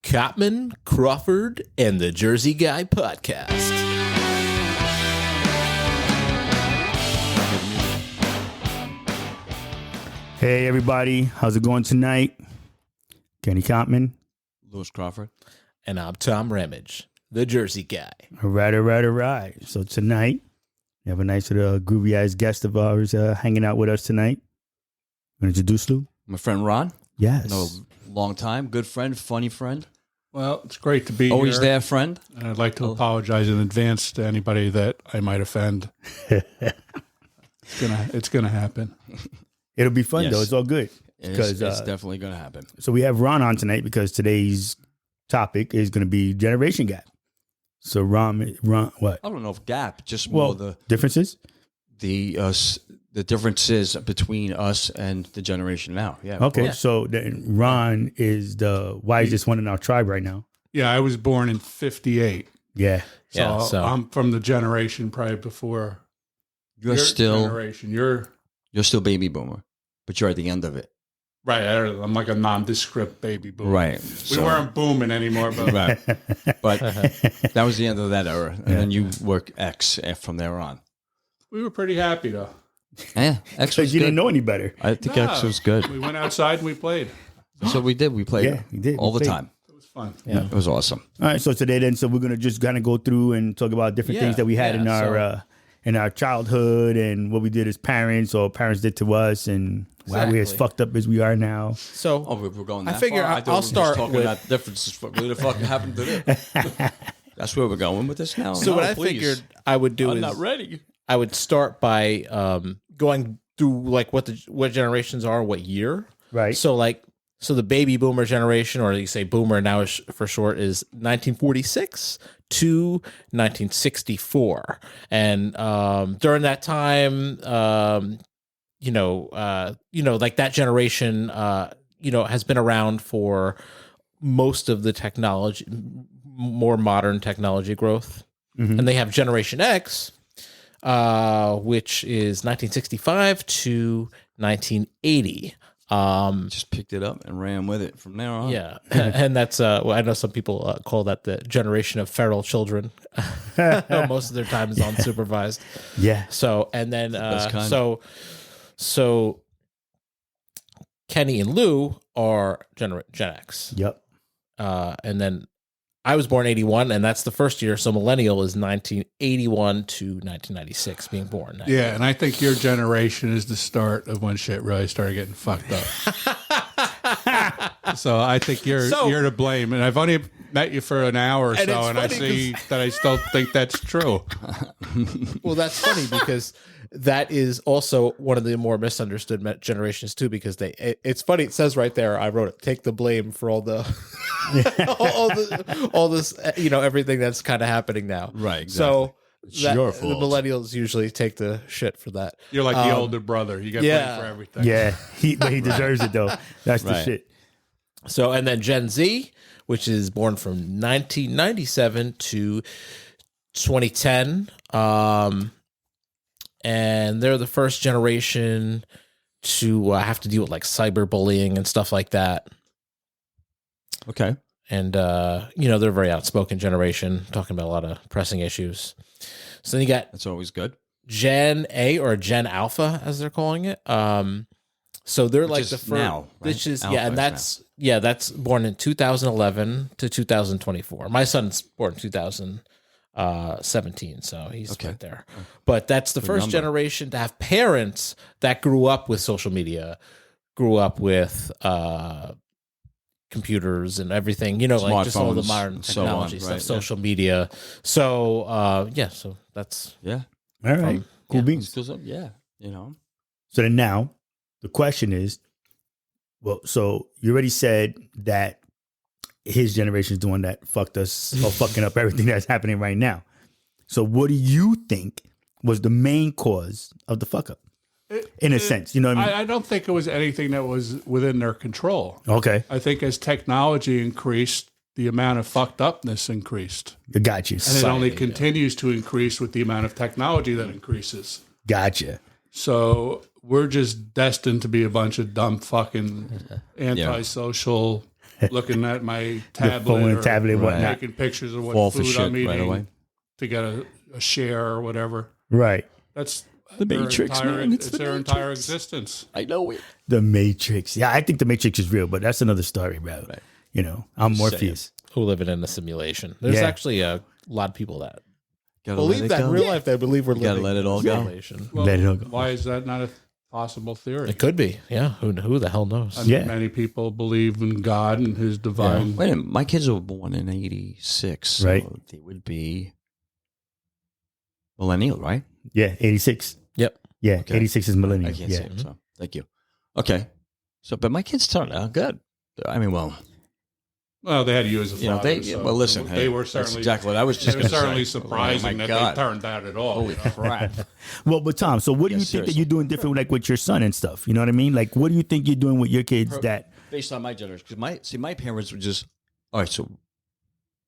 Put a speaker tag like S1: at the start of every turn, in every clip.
S1: Cottman, Crawford, and the Jersey Guy podcast.
S2: Hey everybody, how's it going tonight? Kenny Cottman.
S3: Louis Crawford.
S1: And I'm Tom Ramage, the Jersey Guy.
S2: All right. So tonight, we have a nice little groovy ass guest of ours hanging out with us tonight. Want to introduce Lou?
S3: My friend Ron.
S2: Yes.
S3: No, long time. Good friend, funny friend.
S4: Well, it's great to be
S3: Always
S4: here.
S3: there, friend.
S4: And I'd like to apologize in advance to anybody that I might offend. It's gonna happen.
S2: It'll be fun
S3: Yes.
S2: though. It's all good.
S3: It's definitely going to happen.
S2: So we have Ron on tonight because today's topic is going to be generation gap. So Ron, what?
S3: I don't know if gap, just more the
S2: differences.
S3: The differences between us and the generation now. Yeah.
S2: Okay, so then Ron is the wisest one in our tribe right now.
S4: Yeah, I was born in '58.
S2: Yeah.
S4: So I'm from the generation probably before
S3: You're
S4: your
S3: still
S4: generation. You're
S3: baby boomer, but you're at the end of it.
S4: right. I'm like a nondescript baby boomer.
S3: Right.
S4: We weren't booming anymore, but
S3: Right. But that was the end of that era. And then you work X from there on.
S4: we were pretty happy though.
S3: Yeah. X
S2: Because
S3: was
S2: you
S3: good.
S2: didn't know any better.
S3: I think
S4: No.
S3: X was good.
S4: We went outside and we played.
S3: So we did. We played
S2: Yeah, we did.
S3: all
S2: We
S3: the
S2: played.
S3: time.
S4: It was fun.
S3: Yeah. It was awesome.
S2: All right, so today then, we're gonna just kind of go through and talk about different things that we had in our childhood and what we did as parents or parents did to us and why we're as
S1: Exactly.
S2: fucked up as we are now.
S1: So
S3: Oh, we're going that
S1: I figure
S3: far?
S1: I'll
S3: thought we were
S1: start
S3: just talking
S1: with-
S3: about differences. What the fuck happened to this? That's where we're going with this now.
S1: So
S3: No,
S1: what I
S3: please.
S1: figured I would do
S3: I'm
S1: is
S3: not ready.
S1: I would start by going through like what generations are, what year.
S2: Right.
S1: So the baby boomer generation, or you say boomer now is for short, is 1946 to 1964, and during that time, like that generation, has been around for most of the technology, more modern technology growth, and they have Generation X, which is 1965 to 1980.
S3: Just picked it up and ran with it from there on.
S1: Yeah, and that's I know some people call that the generation of feral children. Most of their time is unsupervised.
S2: Yeah.
S1: So and then
S3: best kind.
S1: so Kenny and Lou are Gen X.
S2: Yep.
S1: And then I was born 81, and that's the first year. So millennial is 1981 to 1996 being born.
S4: Yeah, and I think your generation is the start of when shit really started getting fucked up. So I think you're to blame, and I've only met you for an hour or
S1: And
S4: so,
S1: it's
S4: and I
S1: funny
S4: see that I still think that's true.
S1: Well, that's funny because that is also one of the more misunderstood generations too. Because it's funny. It says right there. I wrote it. Take the blame for all the, all this, everything that's kind of happening now.
S3: Right, exactly.
S1: So
S3: It's your fault.
S1: the millennials usually take the shit for that.
S4: You're like the older brother. You get blamed for everything.
S2: Yeah. But he deserves it though. That's the
S3: Right.
S2: shit.
S1: So and then Gen Z, which is born from 1997 to 2010, and they're the first generation to have to deal with like cyberbullying and stuff like that.
S3: Okay.
S1: And they're a very outspoken generation, talking about a lot of pressing issues. So then you got
S3: That's always good.
S1: Gen A or Gen Alpha, as they're calling it. So they're
S3: Which
S1: like
S3: is
S1: the first.
S3: now, right?
S1: Which is
S3: Alpha
S1: and
S3: is
S1: that's born in 2011 to 2024. My son's born in 2017, so he's
S3: Okay.
S1: right there. But that's the first
S3: number.
S1: generation to have parents that grew up with social media, grew up with computers and everything. Like just all the
S3: Smartphones
S1: modern
S3: and so on,
S1: technology stuff,
S3: right, yeah.
S1: social media. So so that's
S3: Yeah.
S2: All right. Cool beans.
S3: Goes up. Yeah.
S2: So then now the question is, well, so you already said that his generation is doing that fucked us or fucking up everything that's happening right now. So what do you think was the main cause of the fuck up? In a sense, you know what I mean?
S4: I don't think it was anything that was within their control.
S2: Okay.
S4: I think as technology increased, the amount of fucked upness increased.
S2: Got you.
S4: And it only continues to increase with the amount of technology that increases.
S2: Gotcha.
S4: So we're just destined to be a bunch of dumb fucking antisocial looking at my
S2: The
S4: tablet,
S2: phone and
S4: or
S2: tablet and whatnot.
S4: taking pictures of what
S3: Fall for
S4: food
S3: shit
S4: I'm eating
S3: right away.
S4: to get a share or whatever.
S2: Right.
S4: That's
S3: The
S4: their
S3: Matrix,
S4: entire,
S3: man. It's
S4: it's
S3: the
S4: their entire
S3: Matrix.
S4: existence.
S3: I know it.
S2: The Matrix. Yeah, I think the Matrix is real, but that's another story, bro.
S3: Right.
S2: You know, I'm
S3: Just
S2: Morpheus.
S1: Who living in a simulation. There's
S2: Yeah.
S1: actually a lot of people that
S3: Gotta
S1: believe
S3: let it
S1: that in
S3: go.
S1: real life. They believe we're
S3: You gotta
S1: living
S3: let it
S1: in a
S3: all go.
S1: simulation.
S4: Well,
S2: Let it all go.
S4: why is that not a possible theory?
S1: It could be. Yeah. Who the hell knows?
S4: I mean,
S2: Yeah.
S4: many people believe in God and His divine.
S3: Wait a minute. My kids were born in 86. So
S2: Right.
S3: they would be millennial, right?
S2: Yeah, 86.
S1: Yep.
S2: Yeah,
S3: Okay.
S2: 86 is millennial.
S3: I can't
S2: Yeah.
S3: see it, so thank you. Okay. So, but my kids turned out good. I mean, well,
S4: Well, they had you as a
S3: you know,
S4: father.
S3: they,
S4: so
S3: well, listen,
S4: they
S3: hey,
S4: were
S3: that's
S4: certainly
S3: exactly what I was just
S4: It was
S3: going to say.
S4: certainly
S3: Oh,
S4: surprising
S3: my
S4: that
S3: God.
S4: they turned out at all.
S3: Holy
S4: you know?
S3: crap.
S2: Well, but Tom, so what do
S3: Yeah,
S2: you think that
S3: seriously.
S2: you're doing different, like with your son and stuff? You know what I mean? Like, what do you think you're doing with your kids that?
S3: Based on my generation. Because my parents were just, all right, so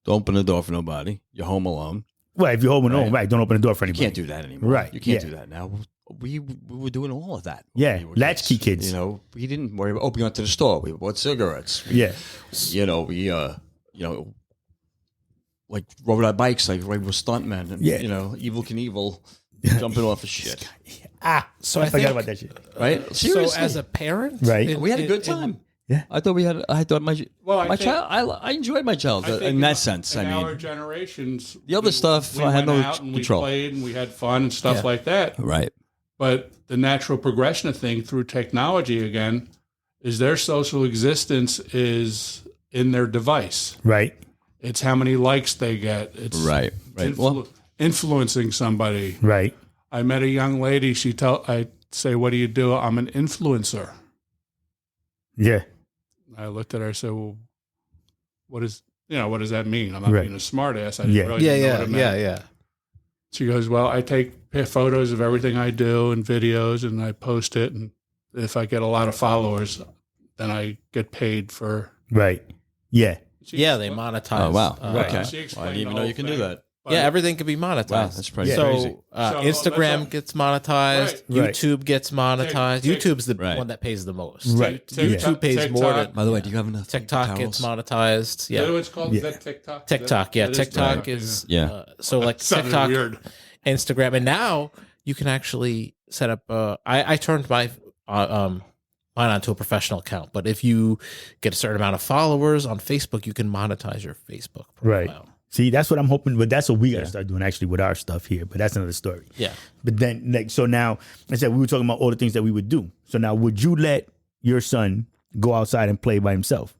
S3: don't open the door for nobody. You're home alone.
S2: Well, if you're home alone,
S3: Right.
S2: right? Don't open the door for
S3: You
S2: anybody.
S3: can't do that anymore.
S2: Right,
S3: You can't
S2: yeah.
S3: do that now. We were doing all of that. when
S2: Yeah,
S3: we were
S2: latchkey kids.
S3: You know, we didn't worry about opening up to the store. We bought cigarettes.
S2: Yeah,
S3: You know, like rode our bikes like we were stuntmen. And,
S2: Yeah.
S3: you know, Evil Knievel jumping off of shit.
S1: So
S2: I
S1: I
S2: forgot
S1: think,
S2: about that shit.
S3: Right?
S1: so
S3: Seriously.
S1: as a parent,
S2: Right.
S3: We had a good time.
S2: Yeah.
S3: I thought
S4: Well, I
S3: my
S4: think-
S3: child, I enjoyed my childhood in that sense.
S4: In
S3: I
S4: our
S3: mean,
S4: generations,
S3: the other stuff,
S4: we
S3: I had
S4: went
S3: no
S4: out and
S3: control.
S4: We played and we had fun and stuff
S1: Yeah.
S4: like that.
S3: right.
S4: But the natural progression of thing through technology again is their social existence is in their device.
S2: Right.
S4: It's how many likes they get. It's
S3: Right. Right. Well,
S4: influencing somebody.
S2: Right.
S4: I met a young lady. I say, "What do you do?" I'm an influencer.
S2: Yeah.
S4: I looked at her. I said, "Well, what does that mean?" I'm not
S2: Right.
S4: being a smart ass. I didn't
S2: Yeah.
S4: really know what it meant.
S1: yeah.
S4: She goes, "Well, I take photos of everything I do and videos, and I post it. And if I get a lot of followers, then I get paid for."
S2: Right. Yeah.
S1: Yeah, they monetize.
S3: oh, wow.
S2: Right.
S3: Okay.
S4: She
S3: Well, I
S4: explained
S3: didn't even
S4: the
S3: know you
S4: whole
S3: can do
S4: thing.
S3: that.
S4: But-
S1: Yeah, everything can be monetized.
S3: Wow, that's pretty
S1: so,
S3: crazy.
S4: So let's
S1: Instagram
S4: look-
S1: gets monetized.
S2: Right.
S1: YouTube gets monetized.
S4: Tick-
S1: YouTube's the
S3: Right.
S1: one that pays the most.
S2: Right.
S1: YouTube pays more than
S3: By the way, do you have enough
S1: TikTok
S3: towels?
S1: gets monetized.
S4: Is that what
S1: Yeah,
S4: it's called? Is that TikTok?
S1: TikTok. Yeah,
S4: That is
S1: TikTok is.
S3: Yeah.
S1: So like
S4: Sounded
S1: TikTok,
S4: weird.
S1: Instagram, and now you can actually set up. I turned my mine onto a professional account, but if you get a certain amount of followers on Facebook, you can monetize your Facebook
S2: Right.
S1: profile.
S2: See, that's what I'm hoping, but that's what we got to start doing actually with our stuff here. But that's another story.
S1: Yeah.
S2: But then, like, so now, I said we were talking about all the things that we would do. So now, would you let your son go outside and play by himself?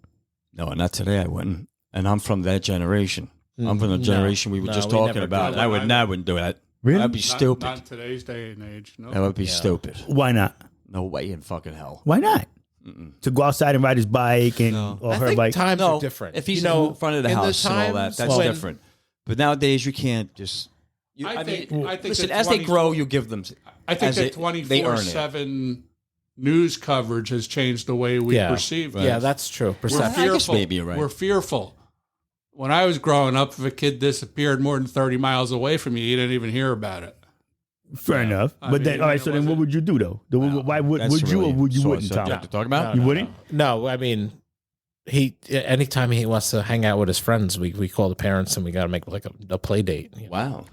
S3: No, not today. I wouldn't. And I'm from that generation. I'm from the
S1: No,
S3: generation we were
S1: no,
S3: just
S1: we
S3: talking
S1: never
S3: about.
S4: did.
S3: I wouldn't do that.
S2: Really?
S3: That'd be stupid.
S4: Not in today's day and age. No.
S3: That would be stupid.
S2: Why not?
S3: No way in fucking hell.
S2: Why not? To go outside and ride his bike and
S3: No.
S2: or
S1: I
S2: her
S1: think
S2: bike.
S1: times
S3: No,
S1: are different.
S3: if he's
S1: You know,
S3: in front of the
S1: in
S3: house and all that,
S1: times
S3: that's
S1: when-
S3: different. But nowadays, you can't just.
S4: I think
S3: listen,
S4: that
S3: as they
S4: 20
S3: grow, you give them.
S4: I think
S3: as
S4: that
S3: they earn it.
S4: 24/7 news coverage has changed the way we
S1: Yeah.
S4: perceive it.
S1: Yeah, that's true.
S4: We're
S1: Perception.
S3: I guess
S4: fearful.
S3: maybe you're right.
S4: We're fearful. When I was growing up, if a kid disappeared more than 30 miles away from you didn't even hear about it.
S2: Fair enough.
S4: I
S2: But then,
S4: mean,
S2: all right.
S4: it
S2: So then, what
S4: wasn't-
S2: would you do though? Why would
S3: That's
S2: you
S3: really
S2: or would you
S3: sore
S2: wouldn't, Tom?
S3: subject to talk about.
S2: You wouldn't?
S1: No, I mean, anytime he wants to hang out with his friends, we call the parents and we got to make like a play date.
S3: Wow.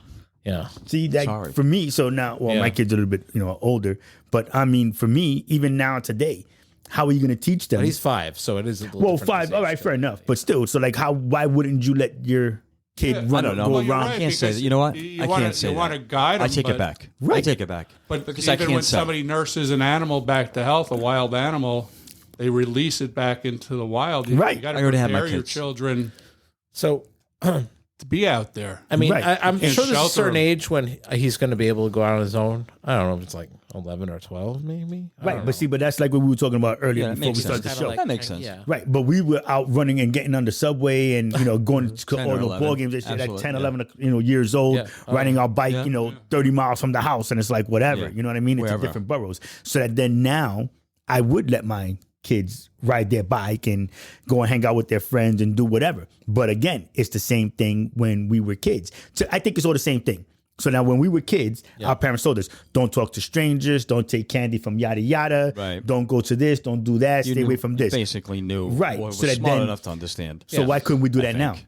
S1: Yeah.
S2: See that
S3: Sorry.
S2: for me. So now, well,
S1: Yeah.
S2: my kids are a little bit, older. But I mean, for me, even now today, how are you going to teach them?
S1: But he's 5, so it is a little
S2: Well,
S1: different
S2: 5. All right,
S1: age.
S2: fair enough. But still, so like, why wouldn't you let your kid
S4: Yeah,
S2: run
S3: I don't know.
S2: go
S3: Well,
S4: you're
S2: around?
S4: right.
S3: I can't say
S4: because
S3: that. You know what?
S4: you
S3: I
S4: wanna-
S3: can't say
S4: you
S3: that.
S4: wanna guide
S3: I
S4: them,
S3: take
S4: but-
S3: it back. I
S2: Right.
S3: take it back.
S4: But
S3: because I
S4: even
S3: can't
S4: when
S3: say.
S4: somebody nurses an animal back to health, a wild animal, they release it back into the wild.
S2: Right.
S4: You got to
S3: I already have my
S4: prepare your
S3: kids.
S4: children
S1: So,
S4: to be out there.
S1: I mean,
S2: Right.
S1: I'm
S4: And
S1: sure there's a
S4: shelter
S1: certain
S4: him.
S1: age when he's going to be able to go out on his own. I don't know if it's like 11 or 12, maybe. I
S2: Right.
S1: don't
S2: But see, but that's like what we were talking about earlier
S3: Yeah, that
S2: before we
S3: makes
S2: started the
S3: sense.
S2: show.
S1: Kinda
S3: That makes sense.
S1: Yeah.
S2: Right, but we were out running and getting on the subway and going to
S3: 10
S2: all
S3: or
S2: the
S3: 11.
S2: ball games and shit at
S3: Absolutely,
S2: 10,
S3: yeah.
S2: 11 years old,
S1: Yeah.
S2: riding our bike,
S3: Yeah.
S2: 30 miles from the house, and it's like whatever,
S3: Yeah.
S2: you know what I mean? It's
S3: Wherever.
S2: different boroughs. So that then now I would let my kids ride their bike and go and hang out with their friends and do whatever. But again, it's the same thing when we were kids. So I think it's all the same thing. So now when we were kids, our parents told us, don't talk to strangers, don't take candy from yada yada,
S3: Right.
S2: don't go to this, don't do that, stay away from this.
S3: Basically knew.
S2: Right.
S3: Or was
S2: So that
S3: smart
S2: then-
S3: enough to understand.
S2: So why couldn't we do
S3: I
S2: that now?
S3: think.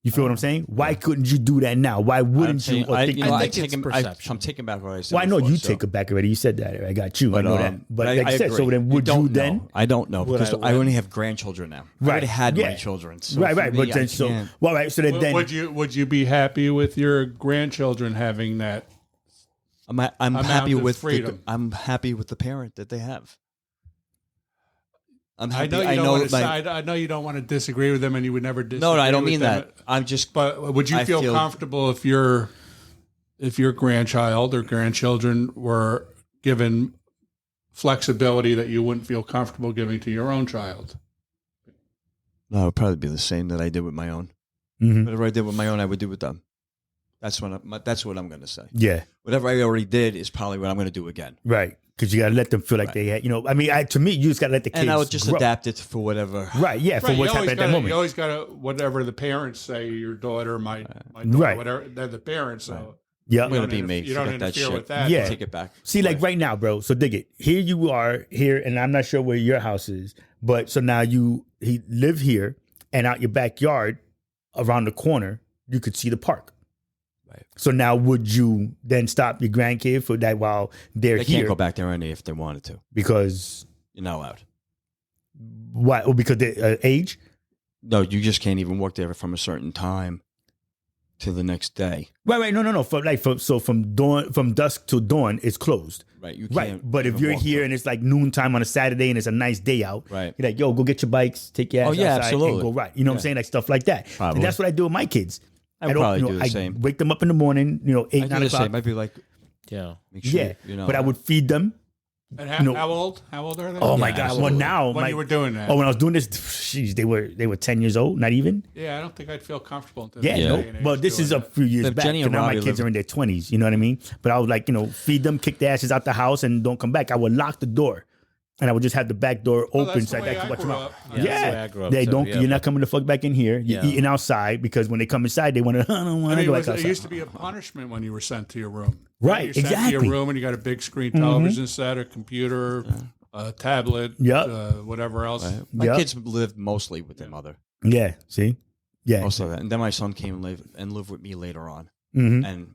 S2: You feel what I'm saying? Why couldn't you do that now? Why wouldn't you? Or think-
S1: I think it's perception.
S3: I'm taking back what I said.
S2: well, I know
S3: before,
S2: you
S3: so-
S2: take it back already. You said that. I got you. I know that. But
S3: I
S2: like I said,
S3: agree.
S2: so then would you
S3: don't
S2: then?
S3: know. I don't know because I only have grandchildren now. I already had
S2: Yeah.
S3: my children. So
S2: Right,
S3: for
S2: right.
S3: me,
S2: But
S3: I
S2: then so
S3: can't.
S2: well, right. So then
S4: Would you be happy with your grandchildren having that?
S3: I'm
S4: amount
S3: happy
S4: of
S3: with
S4: freedom.
S3: I'm happy with the parent that they have. I'm
S4: I
S3: happy.
S4: know you don't want to. I know you don't want to disagree with them, and you would never disagree.
S3: No, I don't
S4: with
S3: mean
S4: them.
S3: that. I'm just.
S4: But would you
S3: I
S4: feel comfortable if your grandchild or grandchildren were given flexibility that you wouldn't feel comfortable giving to your own child?
S3: No, it would probably be the same that I did with my own.
S2: Mhm.
S3: Whatever I did with my own, I would do with them. That's what I'm going to say.
S2: Yeah,
S3: Whatever I already did is probably what I'm going to do again.
S2: right. Because you got to let them feel like
S3: Right.
S2: they had. To me, you just got to let the kids.
S3: And I would just
S2: grow.
S3: adapt it for whatever.
S2: Right. Yeah. For
S4: Right,
S2: what's
S4: you always
S2: happening at that
S4: gotta-
S2: moment.
S4: You always got to whatever the parents say. Your daughter, my daughter,
S2: Right.
S4: whatever they're the parents. So
S2: Yeah.
S3: I'm going to be
S4: you
S3: me.
S4: You don't
S3: Forget that
S4: interfere
S3: shit.
S4: with that.
S2: Yeah.
S3: Take it back.
S2: See, like right now, bro. So dig it. Here you are here, and I'm not sure where your house is, but so now he live here, and out your backyard, around the corner, you could see the park.
S3: Right.
S2: So now, would you then stop your grandkid for that while they're
S3: They
S2: here?
S3: can't go back there any if they wanted to.
S2: Because
S3: You're not allowed.
S2: why? Well, because they age.
S3: No, you just can't even work there from a certain time to the next day.
S2: Right. No. From dusk till dawn, it's closed.
S3: Right. You can't.
S2: Right. But if
S3: even
S2: you're
S3: walk
S2: here
S3: through.
S2: and it's like noontime on a Saturday and it's a nice day out,
S3: Right.
S2: you're like, yo, go get your bikes, take your ass
S3: Oh, yeah,
S2: outside
S3: absolutely.
S2: and go ride. You know what I'm saying? Like stuff like that.
S3: Probably.
S2: And that's what I do with my kids.
S3: I would probably do the
S2: I
S3: same.
S2: wake them up in the morning, 8,
S3: I
S2: 9
S3: do the
S2: o'clock.
S3: same. I'd be like,
S1: Yeah.
S3: make sure,
S2: Yeah.
S3: you know.
S2: But I would feed them.
S4: And
S2: You know-
S4: how old? How old are they?
S2: Oh my
S3: Yeah,
S2: God. Well,
S3: absolutely.
S2: now
S4: when you were doing that?
S2: Oh, when I was doing this, jeez, they were 10 years old, not even.
S4: Yeah, I don't think I'd feel comfortable. Until
S2: Yeah,
S4: this
S2: no.
S4: day and age
S2: Well, this
S4: doing
S2: is a
S4: that.
S2: few years
S3: If
S2: back.
S3: Jenny
S2: So
S3: and
S2: now my
S3: Robbie
S2: kids
S3: live-
S2: are in their 20s. You know what I mean? But I would like, feed them, kick their asses out the house, and don't come back. I would lock the door, and I would just have the back door
S4: Well,
S2: open
S4: that's
S2: so
S4: the
S2: I
S4: way
S2: could
S4: I
S2: watch them
S4: grew
S2: out.
S4: up.
S1: Yeah, that's the way I grew up,
S2: They
S1: too,
S2: don't.
S1: yeah.
S2: You're not coming the fuck back in here. You're
S1: Yeah.
S2: eating outside because when they come inside, they want to. I don't want
S4: I
S2: to
S4: mean,
S2: go
S4: it,
S2: back
S4: was, it
S2: outside.
S4: used to be a punishment when you were sent to your room.
S2: Right,
S4: You're sent to
S2: exactly.
S4: your room and you got a big screen television set, a computer, a tablet,
S2: Yep.
S4: whatever else.
S3: Right. My
S2: Yep.
S3: kids lived mostly with their mother.
S2: Yeah. See. Yeah.
S3: Most of that. And then my son came and lived with me later on.
S2: hmm
S3: And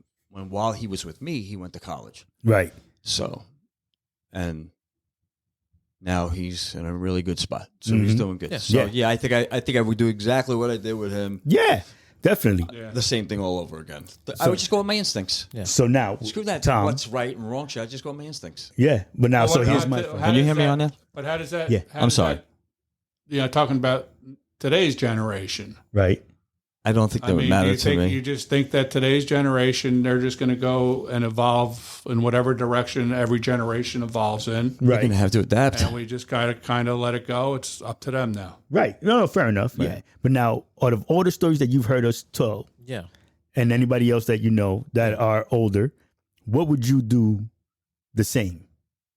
S3: while he was with me, he went to college.
S2: Right.
S3: So, and now he's in a really good spot. So he's doing good.
S1: Yeah.
S3: So
S2: Yeah.
S3: yeah, I think I would do exactly what I did with him.
S2: Yeah. Definitely.
S4: Yeah.
S3: The same thing all over again. I would just go with my instincts.
S1: Yeah.
S2: So now,
S3: Screw that.
S2: Tom.
S3: What's right and wrong shit. I just go with my instincts.
S2: Yeah. But now,
S4: Well,
S2: so
S4: what
S2: here's
S4: about
S2: my.
S4: the-
S2: thing.
S4: how
S3: Can you
S4: does
S3: hear me on that?
S4: But how does that?
S2: Yeah.
S4: how
S3: I'm
S4: does
S3: sorry.
S4: that- talking about today's generation.
S2: Right.
S3: I don't think that
S4: I
S3: would
S4: mean,
S3: matter
S4: you
S3: to me.
S4: You just think that today's generation, they're just going to go and evolve in whatever direction every generation evolves in,
S3: You're
S2: Right.
S3: going to have to adapt.
S4: and we just got to kind of let it go. It's up to them now.
S2: Right. No, fair enough. Yeah. But now, out of all the stories that you've heard us tell,
S1: Yeah.
S2: and anybody else that you know that are older, what would you do the same?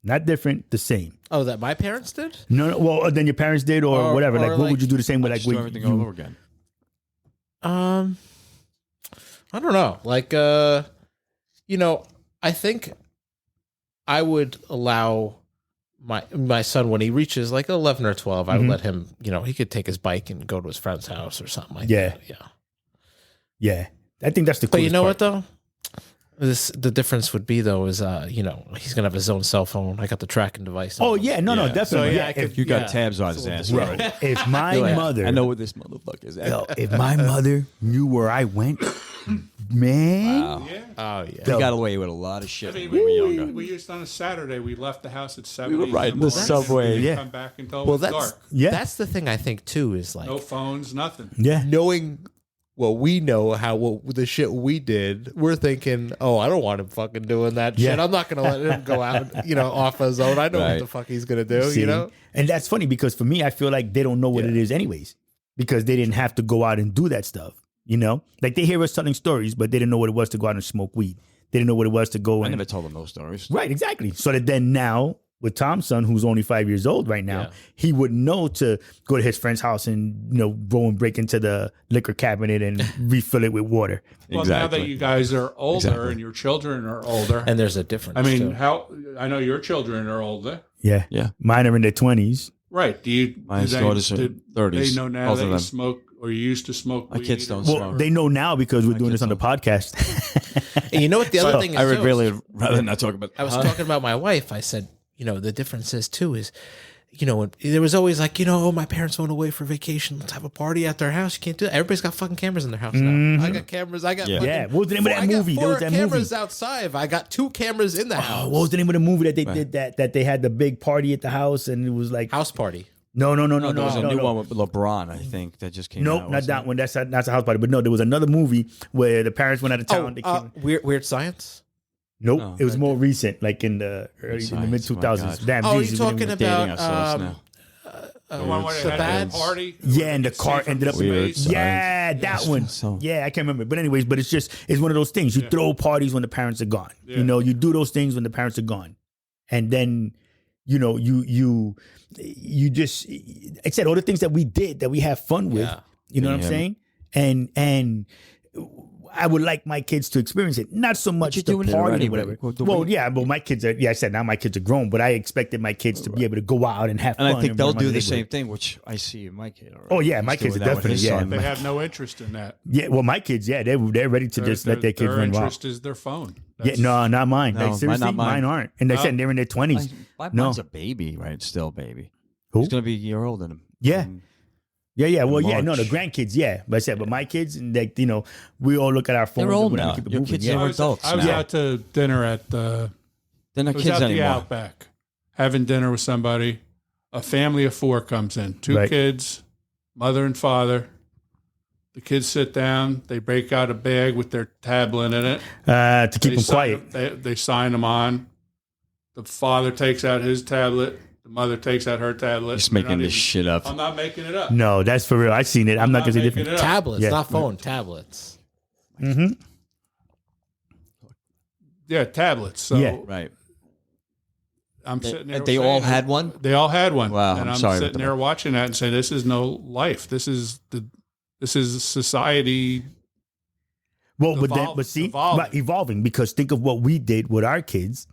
S2: Not different, the same.
S1: Oh, that my parents did?
S2: No, well, then your parents did or whatever.
S1: or
S2: Like, what
S1: like-
S2: would you do the same with? Like,
S3: Just do
S2: with
S3: everything
S2: you-
S3: all over again.
S1: I don't know. Like, I think I would allow my son when he reaches like 11 or 12, I would let him, he could take his bike and go to his friend's house or something like
S2: Yeah.
S1: that. Yeah.
S2: Yeah, I think that's the.
S1: But you
S2: coolest
S1: know
S2: part.
S1: what though? The difference would be though is he's gonna have his own cell phone. I got the tracking device.
S2: Oh
S1: on him.
S2: yeah, no,
S3: Yeah.
S2: definitely.
S1: So,
S2: yeah,
S1: I
S2: if,
S1: could-
S3: You got
S1: Yeah.
S3: tabs on his
S1: It's a little
S3: ass.
S2: bro,
S3: Right?
S2: if my
S3: You're like,
S2: mother,
S3: I know where this motherfucker is at.
S2: yo, if my mother knew where I went, man,
S3: Wow.
S4: Yeah.
S1: Oh yeah.
S3: We got away with a lot of shit
S4: I mean,
S3: when we were younger.
S4: we used on a Saturday. We left the house at 7.
S3: were riding the subway.
S4: We didn't
S2: Yeah.
S4: come back until
S1: Well,
S4: it was
S1: that's
S4: dark.
S2: Yeah.
S1: That's the thing I think too is like
S4: No phones, nothing.
S2: yeah,
S1: knowing what we know, what the shit we did. We're thinking, oh, I don't want him fucking doing that
S2: Yeah.
S1: shit. I'm not gonna let him go out, off his own. I know what
S3: Right.
S1: the fuck he's gonna do.
S2: See?
S1: You know.
S2: And that's funny because for me, I feel like they don't know what it is anyways, because they didn't have to go out and do that stuff. Like they hear us telling stories, but they didn't know what it was to go out and smoke weed. They didn't know what it was to go
S3: I
S2: and
S3: never told them those stories.
S2: right, exactly. So that then now with Tom's son, who's only 5 years old right now,
S1: Yeah.
S2: he would know to go to his friend's house and go and break into the liquor cabinet and refill it with water.
S4: Well, now that you guys are older and your children are older,
S1: And there's a difference.
S4: I mean,
S1: too.
S4: I know your children are older,
S2: Yeah,
S3: Yeah.
S2: Mine are in their 20s.
S4: right? Do you?
S3: My
S4: do
S3: daughters are
S4: they
S3: 30s.
S4: know now
S3: both
S4: that
S3: of
S4: you
S3: them.
S4: smoke or you used to smoke?
S3: My kids
S4: weed
S3: don't
S4: or-
S2: Well,
S3: smoke.
S2: they know now because we're
S3: My
S2: doing
S3: kids
S2: this on the podcast.
S1: And you know what the other thing is?
S3: I would
S1: too,
S3: really rather not talk about.
S1: I was talking about my wife. I said, the difference is too is, there was always like, my parents went away for vacation. Let's have a party at their house. You can't do that. Everybody's got fucking cameras in their house now. I got cameras. I got
S3: Yeah.
S1: fucking
S2: Yeah, what was the name of that
S1: I got
S2: movie? There
S1: 4
S2: was that movie.
S1: cameras outside. I got 2 cameras in the house.
S2: What was the name of the movie that they did that they had the big party at the house and it was like
S1: House party.
S2: no.
S3: There was a new one with LeBron, I think, that just came out.
S2: Nope, not
S3: wasn't
S2: that
S3: it?
S2: one. That's a house party. But no, there was another movie where the parents went out of town. They came,
S1: Weird Science.
S2: nope,
S3: No,
S2: it was
S3: that
S2: more recent, like in the mid
S3: Science, my
S2: 2000s.
S3: God.
S2: Damn,
S1: Oh,
S2: geez,
S1: you're
S2: we didn't
S1: talking
S2: even-
S3: Dating
S1: about
S3: ourselves now.
S4: The one where
S1: The
S4: they had
S1: bad-
S4: the party.
S2: Yeah, and the car ended up.
S3: Weird Science.
S2: Yeah, that one.
S3: So-
S2: Yeah, I can't remember. But anyways, but it's one of those things. You throw parties when the parents are gone.
S4: Yeah.
S2: You do those things when the parents are gone, and then you just, like I said, all the things that we did that we have fun with.
S1: Yeah.
S2: You know what I'm
S3: Yeah.
S2: saying? And I would like my kids to experience it. Not so much
S3: you're
S2: the
S3: doing it
S2: party
S3: already,
S2: or whatever.
S3: but the
S2: Well,
S3: way-
S2: yeah, but my kids are. Yeah, I said now my kids are grown, but I expected my kids to be able to go out and have
S3: And
S2: fun.
S3: I think they'll
S2: run around
S3: do the
S2: neighborhood.
S3: same thing, which I see in my kid already.
S2: Oh, yeah, my
S3: He's
S2: kids
S3: doing
S2: are
S3: that with his
S2: definitely, yeah.
S3: son.
S4: They have no interest in that.
S2: Yeah, well, my kids, yeah, they're ready to just let their kids
S4: their
S2: run wild.
S4: interest is their phone.
S2: Yeah, no, not mine.
S3: No,
S2: Like
S3: mine-
S2: seriously,
S3: not mine.
S2: mine aren't. And they said they're in their 20s.
S3: My
S2: No.
S3: mine's a baby, right? Still a baby.
S2: Who?
S3: He's going to be a year older than him.
S2: Yeah.
S3: And
S2: Well, yeah, no, the
S3: March.
S2: grandkids, yeah. But I said, but my kids, and like, we all look at our phones.
S3: They're old
S2: and whatever,
S3: now.
S2: keep it
S3: Your
S2: moving.
S3: kids
S2: yeah.
S3: are
S4: I was
S3: adults now.
S4: out to dinner at the.
S3: They're not
S4: I was
S3: kids
S4: out the
S3: anymore.
S4: Outback, having dinner with somebody. A family of 4 comes in. 2
S2: Right.
S4: kids, mother and father. The kids sit down. They break out a bag with their tablet in it.
S2: To keep them
S4: sign
S2: quiet.
S4: They sign them on. The father takes out his tablet. The mother takes out her tablet.
S3: Just
S4: They're
S3: making
S4: not
S3: this
S4: even-
S3: shit up.
S4: I'm not making it up.
S2: No, that's for real. I've seen it. I'm not going to say
S4: making
S2: different.
S4: it up.
S1: Tablets,
S2: Yeah.
S1: not phone. Tablets.
S2: Mm-hmm.
S4: Yeah, tablets. So
S2: Yeah.
S3: Right.
S4: I'm sitting there.
S3: And they all
S4: saying-
S3: had one?
S4: They all had one.
S3: Wow,
S4: And
S3: I'm
S4: I'm
S3: sorry about
S4: sitting
S3: that.
S4: there watching that and saying, "This is no life. This is society."
S2: Well, but see,
S4: evolving.
S2: right, evolving, because think of what we did with our kids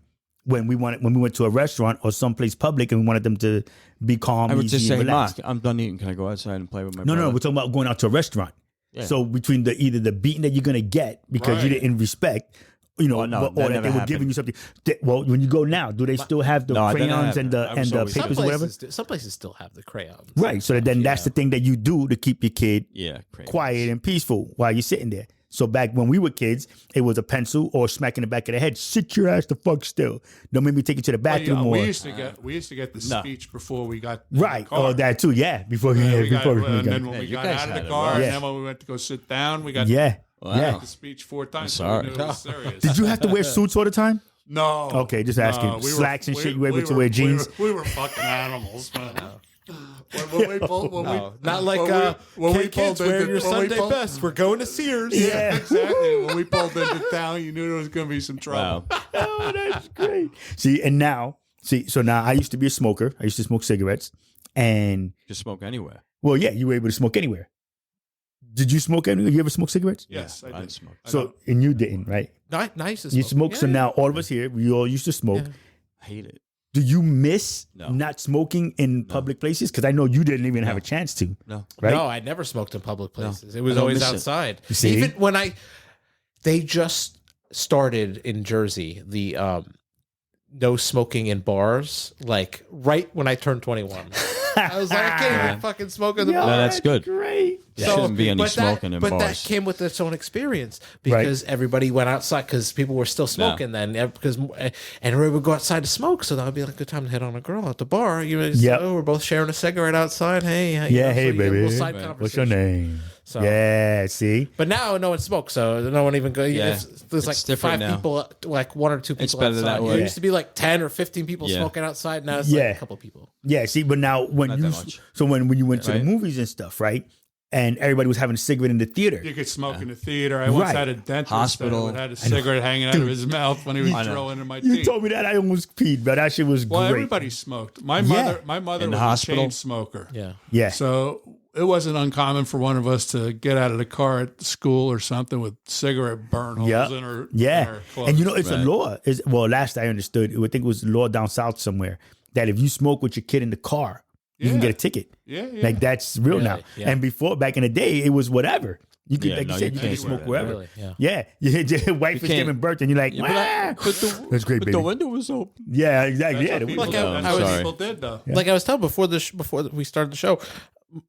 S2: when we went to a restaurant or someplace public and we wanted them to be calm.
S3: I would
S2: easy,
S3: just say,
S2: and
S3: Mark,
S2: relaxed.
S3: I'm done eating. Can I go outside and play with my
S2: No,
S3: brother?
S2: we're talking about going out to a restaurant.
S3: Yeah.
S2: So between either the beating that you're gonna get because you
S4: Right.
S2: didn't respect,
S3: Well, no,
S2: or
S3: that
S2: that
S3: never
S2: they were giving
S3: happened.
S2: you something. Well, when you go now, do they still have the
S3: No, that
S2: crayons
S3: never
S2: and the
S3: happened. I was always-
S2: papers or whatever?
S1: Some places still have the crayons.
S2: Right. So then that's the thing that you do to keep your kid
S3: Yeah, crazy.
S2: quiet and peaceful while you're sitting there. So back when we were kids, it was a pencil or smack in the back of the head. Sit your ass the fuck still. Don't make me take you to the bathroom
S4: we
S2: more.
S4: used to get the
S3: No.
S4: speech before we got in
S2: Right.
S4: the car.
S2: Oh, that too. Yeah. Before
S4: Yeah,
S2: yeah,
S4: we got,
S2: before we
S4: and
S2: got.
S4: then when
S3: Yeah,
S4: we
S3: you
S4: got
S3: guys
S4: out of
S3: had
S4: the
S3: it
S4: car,
S3: right.
S4: and then when we went to go sit down, we got
S2: Yeah.
S3: Wow.
S2: Yeah.
S4: the speech 4 times.
S3: sorry.
S4: So we knew it was serious.
S2: Did you have to wear suits all the time?
S4: No.
S2: Okay, just asking.
S4: we were-
S2: Slacks and
S4: we-
S2: shit, you able
S4: we
S2: to
S4: were-
S2: wear jeans?
S4: We were fucking animals, man. When we pulled, when we,
S1: Not like
S4: when we
S1: kids
S4: pulled
S1: wear
S4: into-
S1: your
S4: when we
S1: Sunday
S4: pulled-
S1: best. We're going to Sears.
S2: Yeah.
S4: exactly. When we pulled into town, you knew there was going to be some trouble.
S3: Wow.
S2: Oh, that's great. So now I used to be a smoker. I used to smoke cigarettes. And,
S3: Just smoke anywhere.
S2: well, yeah, you were able to smoke anywhere. Did you smoke anywhere? You ever smoke cigarettes?
S4: Yes, I did.
S3: didn't smoke.
S2: So, and you didn't, right?
S1: Nice.
S2: You smoke. So now all of us here, we all used to smoke.
S1: Yeah.
S3: I hate it.
S2: Do you miss
S3: No.
S2: not smoking in public places? Because I know you didn't even have a chance to,
S3: No.
S2: right?
S1: No, I never smoked in public places. It was
S3: I don't
S1: always
S3: miss it.
S1: outside.
S2: You see?
S1: Even when they just started in Jersey, the no smoking in bars, like right when I turned 21. I was like, I can't even fucking smoke in the
S2: Yo,
S1: bar.
S3: No, that's good.
S2: Great.
S3: There shouldn't be any
S1: but
S3: smoking in
S1: but
S3: bars.
S1: that came with its own experience because everybody went outside because people were still smoking then. Because and everybody would go outside to smoke, so that would be like a good time to hit on a girl at the bar. You know,
S2: Yep.
S1: we're both sharing a cigarette outside. Hey,
S2: Yeah,
S1: you know,
S2: hey,
S1: so you get a
S2: baby.
S1: little side
S2: What's your
S1: conversation.
S2: name?
S1: So-
S2: Yeah, see?
S1: But now no one smokes, so no one even goes.
S3: Yeah.
S1: There's like
S3: It's different
S1: 5
S3: now.
S1: people, like 1 or 2 people.
S3: It's better
S1: outside.
S3: that way.
S1: There used to be like 10 or 15 people
S3: Yeah.
S1: smoking outside. Now it's
S2: Yeah.
S1: like a couple people.
S2: Yeah, see, but now when
S3: Not
S2: you
S3: that much.
S2: so when you went to the
S3: Right.
S2: movies and stuff, right? and everybody was having a cigarette in the theater.
S4: You could smoke in the theater. I once
S2: Right.
S4: had a dentist
S3: Hospital.
S4: that had a cigarette hanging out of his mouth when he was drilling in my
S2: You
S4: teeth.
S2: told me that, I almost peed, but that shit was
S4: Well,
S2: great.
S4: everybody smoked. My
S2: Yeah.
S4: mother
S3: In the
S4: was
S3: hospital?
S4: a chain smoker.
S1: Yeah.
S2: Yeah.
S4: So it wasn't uncommon for one of us to get out of the car at school or something with cigarette burn holes
S2: Yeah.
S4: in her,
S2: Yeah.
S4: in her clothes.
S2: And you know, it's a
S3: Right.
S2: law. Well, last I understood, I think it was law down south somewhere that if you smoke with your kid in the car, you can
S4: Yeah.
S2: get a ticket.
S4: yeah.
S2: Like that's real now.
S1: Yeah.
S2: And before, back in the day, it was whatever. You could,
S3: Yeah,
S2: like
S3: no,
S2: you said,
S3: you
S2: you could
S3: can't
S2: smoke
S3: do
S2: wherever.
S1: Really? Yeah.
S2: Yeah, your wife is
S3: can't-
S2: giving birth, and you're like,
S3: Yeah, but
S2: that's great,
S3: but
S2: baby.
S3: the window was open.
S2: Yeah, exactly.
S4: That's
S2: Yeah,
S4: what people,
S1: Like,
S4: did.
S1: I
S4: That's what
S3: was-
S4: people did, though.
S1: Like I was telling before we started the show,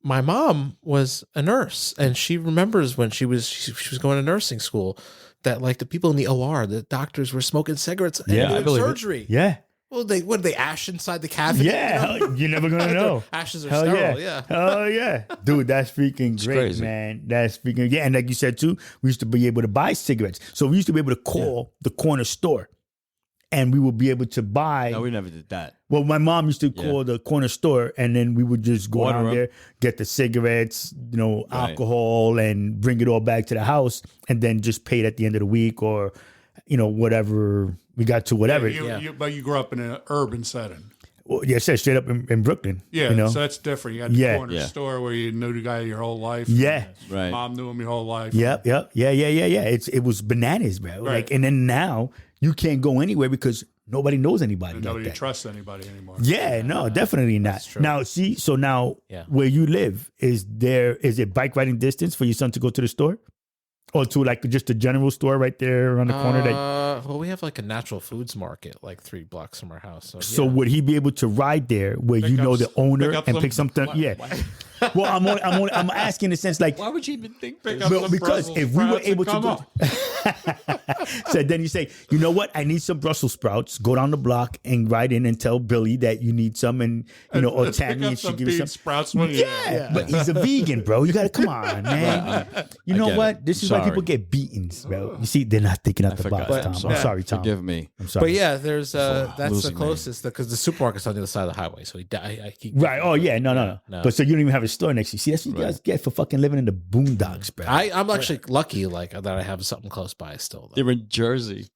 S1: my mom was a nurse, and she remembers when she was going to nursing school that like the people in the OR, the doctors were smoking cigarettes and
S2: Yeah, I
S1: doing
S3: believe it.
S1: surgery.
S2: yeah,
S1: Well, they ash inside the cavity?
S2: yeah. You're never gonna know.
S1: Ashes are
S2: Hell
S1: sterile.
S2: yeah.
S1: Yeah.
S2: Oh yeah. Dude, that's freaking great,
S3: crazy.
S2: man. That's freaking yeah. And like you said too, we used to be able to buy cigarettes. So we used to be able to call the corner store and we would be able to buy
S3: No, we never did that.
S2: well, my mom used to call the corner store and then we would just go
S3: Order
S2: down
S3: 'em.
S2: there, get the cigarettes,
S3: Right.
S2: alcohol, and bring it all back to the house and then just pay it at the end of the week or, whatever we got to whatever.
S4: But you grew up in an urban setting.
S2: Well, yeah, it said straight up in Brooklyn.
S4: Yeah, so that's different. You got the
S2: Yeah.
S4: corner
S3: Yeah.
S4: store where you knew the guy your whole life.
S2: Yeah.
S3: Right.
S4: Mom knew him your whole life.
S2: Yeah. It was bananas, bro. Like,
S4: Right.
S2: and then now you can't go anywhere because nobody knows anybody
S4: And
S2: like
S4: nobody
S2: that.
S4: trusts anybody anymore.
S2: Yeah, no, definitely not.
S1: true.
S2: Now, see, so now
S1: Yeah.
S2: where you live, is it bike riding distance for your son to go to the store? Or to like just a general store right there around the corner?
S1: Well, we have like a natural foods market like 3 blocks from our house.
S2: So
S1: yeah.
S2: would he be able to ride there where you
S4: Pick
S2: know
S4: up
S2: the owner
S4: pick up
S2: and
S4: some-
S2: pick something? Yeah. Well, I'm asking in the sense like,
S3: Why would you even think
S4: Pick
S3: this?
S4: up
S2: well,
S4: some
S2: because
S4: Brussels
S2: if we were
S4: sprouts
S2: able
S4: and
S2: to
S4: come
S2: go,
S4: on.
S2: so then you say, you know what? I need some Brussels sprouts. Go down the block and ride in and tell Billy that you need some, and or
S4: Pick
S2: Tammy,
S4: up
S2: and she
S4: some
S2: give you
S4: bean
S2: some.
S4: sprouts when you
S2: Yeah, but he's a vegan, bro. You gotta come on, man. You
S3: I
S2: know
S3: get
S2: what?
S3: it.
S2: This is
S3: Sorry.
S2: why people get beatings, bro. You see, they're not thinking out the
S3: forgot.
S2: box, Tom.
S3: I'm
S2: I'm sorry, Tom.
S3: Forgive me.
S2: I'm sorry.
S1: But yeah, there's that's the
S3: losing me.
S1: closest because the supermarket's on the other side of the highway. So he
S2: Right. Oh yeah. No.
S1: No.
S2: But so you don't even have a store next to you. See, that's what you guys get for fucking living in the boondocks, bro.
S1: I'm actually lucky like that I have something close by still. Though,
S3: They're in Jersey.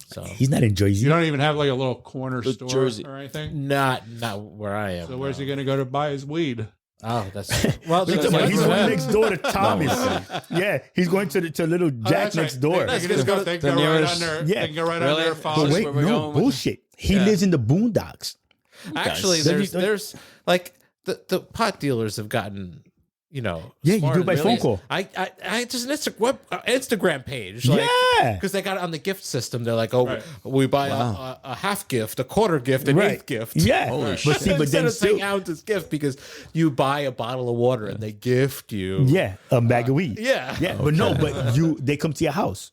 S1: So
S2: He's not in Jersey.
S4: You don't even have like a little corner
S3: The
S4: store
S3: Jersey.
S4: or anything.
S1: not where I am.
S4: So where's he
S1: no.
S4: going to go to buy his weed?
S1: Oh, that's well.
S2: He's
S1: that's
S2: going
S1: right.
S2: next door to Thomas. Yeah, he's going to little Jack
S4: That's
S2: next
S4: right.
S2: door.
S4: They can just go, they can
S3: the
S4: go right
S3: nearest-
S4: under.
S2: Yeah.
S4: They can go right
S3: Really?
S4: under.
S3: But
S2: But
S4: Follow.
S2: wait,
S3: where we're
S2: no
S3: going with
S2: bullshit. He
S4: Yeah.
S2: lives in the boondocks.
S1: Actually,
S2: Guys.
S1: there's like the pot dealers have gotten.
S2: Yeah, you
S1: smart
S2: do it
S1: and
S2: by phone call.
S1: I just an Instagram page.
S2: Yeah.
S1: because they got it on the gift system. They're like, oh,
S4: Right.
S1: we buy a half gift, a quarter gift, an
S2: Right.
S1: eighth gift.
S2: Yeah.
S3: Holy
S2: But
S3: shit.
S2: see, but
S1: Instead
S2: then
S1: of saying
S2: still,
S1: ounces gift because you buy a bottle of water and they gift you.
S2: yeah, a bag of weed.
S1: Yeah.
S2: Yeah, but no, but they come to your house.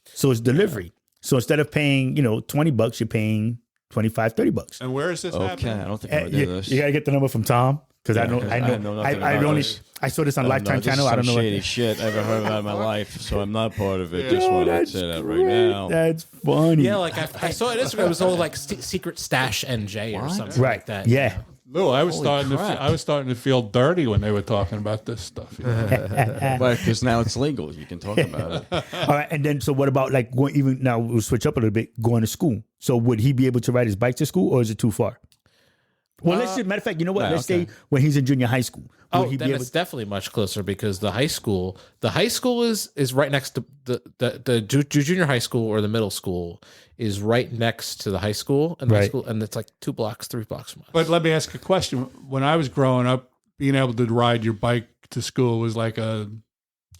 S2: So it's delivery. So instead of paying, $20, you're paying $25, $30.
S4: And where is this
S3: Okay,
S4: happening?
S3: I don't think I would do
S2: You
S3: this.
S2: gotta get the number from Tom because I know
S3: I know nothing
S2: I
S3: about
S2: only
S3: this.
S2: I saw this on
S3: No,
S2: Lifetime
S3: this
S2: channel.
S3: is
S2: I don't
S3: some
S2: know.
S3: shady shit I ever heard about in my life, so I'm not part of it.
S4: Yeah.
S3: Just want to
S2: that's
S3: say that right
S2: great.
S3: now.
S2: That's funny.
S1: Yeah, like I saw it. Instagram. It was all like secret stash NJ or something
S2: right.
S1: like that.
S2: Yeah.
S4: No, I was
S3: Holy
S4: starting to.
S3: crap.
S4: I was starting to feel dirty when they were talking about this stuff. You know?
S3: But because now it's legal, you can talk about it.
S2: All right. And then so what about like going even now we'll switch up a little bit, going to school. So would he be able to ride his bike to school or is it too far? Well, let's say, matter of fact, you know what?
S3: right,
S2: Let's
S3: okay.
S2: say when he's in junior high school. Would
S1: Oh,
S2: he
S1: then
S2: be able
S1: it's definitely much closer because the high school is right next to the junior high school or the middle school is right next to the high school and the high
S2: Right.
S1: school and it's like 2 blocks, 3 blocks from us.
S4: But let me ask a question. When I was growing up, being able to ride your bike to school was like a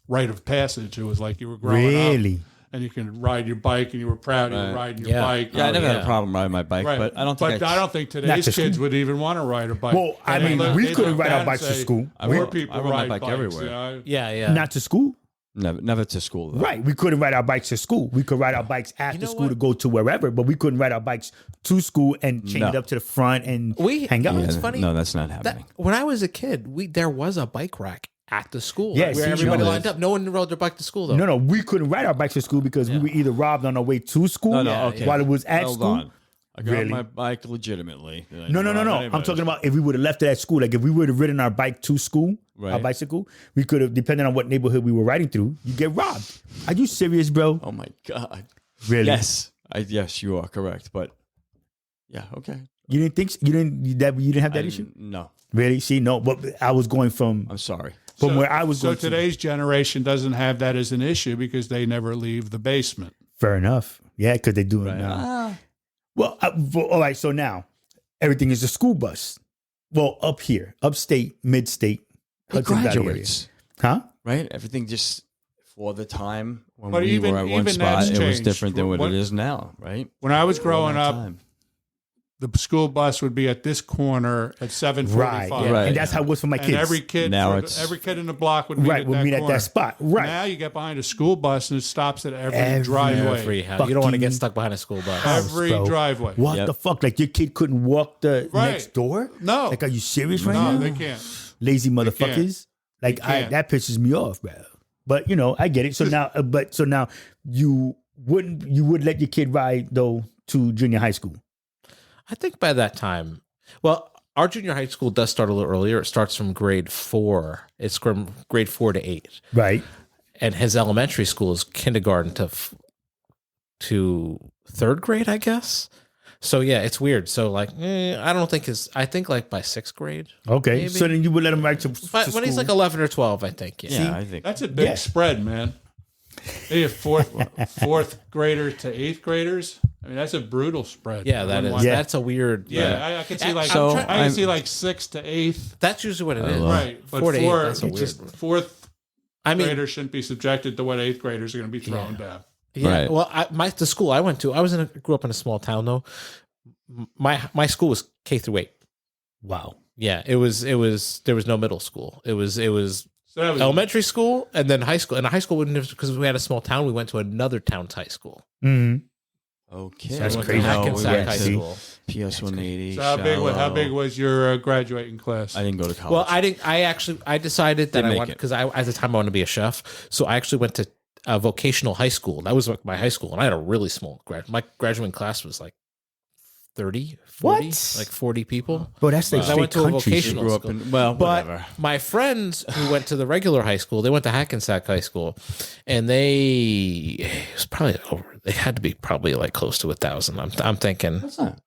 S4: rite of passage. It was like you were growing up
S2: really?
S4: and you can ride your bike and you were proud you were
S3: Right.
S4: riding your
S1: Yeah.
S4: bike.
S3: Yeah, I never had
S1: yeah.
S3: a problem riding my bike,
S4: Right.
S3: but I don't think
S4: I don't think
S2: Not
S4: today's
S2: to school.
S4: kids would even want to ride a bike.
S2: Well, I
S4: They
S2: mean,
S4: look-
S2: we
S4: they
S2: couldn't
S4: look
S2: ride
S4: down
S2: our
S4: and
S2: bikes to
S4: say,
S2: school.
S4: Poor people
S3: I ride my
S4: ride
S3: bike
S4: bikes,
S3: everywhere.
S4: you know?
S1: Yeah.
S2: Not to school?
S3: never to school. Though.
S2: Right. We couldn't ride our bikes to school. We could ride our bikes after
S1: know
S2: school
S1: what?
S2: to go to wherever, but we couldn't ride our bikes to school and chain
S3: No.
S2: it up to the front and
S1: We-
S2: hang out.
S1: Yeah.
S3: Yeah,
S1: It's funny.
S3: No, that's not
S1: That,
S3: happening.
S1: when I was a kid, there was a bike rack at the school
S2: Yeah,
S1: where
S2: see,
S1: everybody
S3: you know
S1: lined
S3: this.
S1: up. No one rode their bike to school though.
S2: No, we couldn't ride our bikes to school because we were either robbed on our way to school
S3: No, no,
S1: Yeah,
S3: okay.
S2: while it was at
S3: Hold
S2: school.
S3: on. I got
S2: Really?
S3: my bike legitimately.
S2: No. I'm talking about if we would have left it at school. Like if we would have ridden our bike to school, our
S3: Right.
S2: bicycle, we could have, depending on what neighborhood we were riding through, you get robbed. Are you serious, bro?
S3: Oh my God.
S2: Really?
S3: Yes. Yes, you are correct. But yeah, okay.
S2: You didn't think you didn't have that issue?
S3: No,
S2: Really? See, no. But I was going from
S3: I'm sorry.
S2: where I was
S4: So
S2: going.
S4: today's generation doesn't have that as an issue because they never leave the basement.
S2: Fair enough. Yeah, because they do it
S3: Right.
S2: now. Well, all right. So now everything is a school bus. Well, up here, upstate, mid-state,
S3: It
S2: Hudson Valley area.
S3: graduates,
S2: Huh?
S3: right? Everything just for the time when
S4: But
S3: we
S4: even-
S3: were at one
S4: even
S3: spot,
S4: that's
S3: it was
S4: changed.
S3: different than what
S4: What-
S3: it is now, right?
S4: When I was
S3: For
S4: growing
S3: that
S4: up,
S3: time.
S4: the school bus would be at this corner at 7:45.
S2: Right. Yeah.
S3: Right.
S2: And that's how it was for my
S4: And
S2: kids.
S4: every kid,
S3: Now it's-
S4: every kid in the block would meet
S2: right.
S4: at
S2: We'll
S4: that
S2: meet at
S4: corner.
S2: that spot. Right.
S4: Now you get behind a school bus and it stops at every,
S2: Every
S4: driveway.
S1: Every house. You don't want to
S2: fucking
S1: get stuck behind a school bus.
S2: house,
S4: Every
S2: bro.
S4: driveway.
S2: What
S3: Yep.
S2: the fuck? Like your kid couldn't walk the
S4: Right.
S2: next door?
S4: No.
S2: Like, are you serious right
S4: No,
S2: now?
S4: they can't.
S2: Lazy
S4: can't.
S2: motherfuckers. Like
S4: can't.
S2: that pisses me off, bro. But I get it. So now, now you would let your kid ride though to junior high school.
S1: I think by that time, well, our junior high school does start a little earlier. It starts from grade 4. It's from grade 4 to 8.
S2: Right.
S1: And his elementary school is kindergarten to 3rd grade, I guess. So yeah, it's weird. So like, I don't think I think like by 6th grade.
S2: Okay.
S1: Maybe.
S2: So then you would let him ride to
S1: But when he's
S2: school.
S1: like 11 or 12, I think. Yeah.
S3: Yeah, I think
S4: That's a big
S2: Yeah.
S4: spread, man. They have fourth grader to 8th graders. I mean, that's a brutal spread.
S1: Yeah, that is.
S4: One-
S2: Yeah.
S1: That's a weird.
S4: Yeah, I can see like
S3: So,
S4: I can
S3: I'm-
S4: see like 6th to 8th.
S1: That's usually what it is.
S4: Right, but
S1: 4 to 8.
S4: four,
S1: That's a
S4: it's
S1: weird.
S4: just fourth
S1: I mean,
S4: graders shouldn't be subjected to what 8th graders are going to be thrown down.
S1: yeah.
S3: Right.
S1: Well, the school I went to, grew up in a small town though. My school was K through 8.
S2: Wow.
S1: Yeah, it was. There was no middle school. It was
S4: So that was
S1: elementary school and then high school. And high school wouldn't have, because we had a small town. We went to another town's high school.
S2: Mm-hmm.
S3: okay.
S2: That's
S1: We went
S2: crazy.
S1: to Hackensack
S2: Yeah,
S1: High
S2: see?
S1: School.
S3: PS 180.
S4: So how big was your graduating class?
S3: I didn't go to college.
S1: Well, I didn't. I decided that
S3: Didn't
S1: I
S3: make
S1: wanted,
S3: it.
S1: because at the time I wanted to be a chef. So I actually went to a vocational high school. That was like my high school, and I had a really small my graduating class was like 30, 40,
S2: What?
S1: like 40 people.
S2: Bro, that's like
S1: Because I went to a
S2: country shit.
S1: vocational
S3: grew up
S1: school.
S3: in well,
S1: But
S3: whatever.
S1: my friends who went to the regular high school, they went to Hackensack High School, and it was probably they had to be probably like close to 1,000. I'm thinking.
S3: That's not.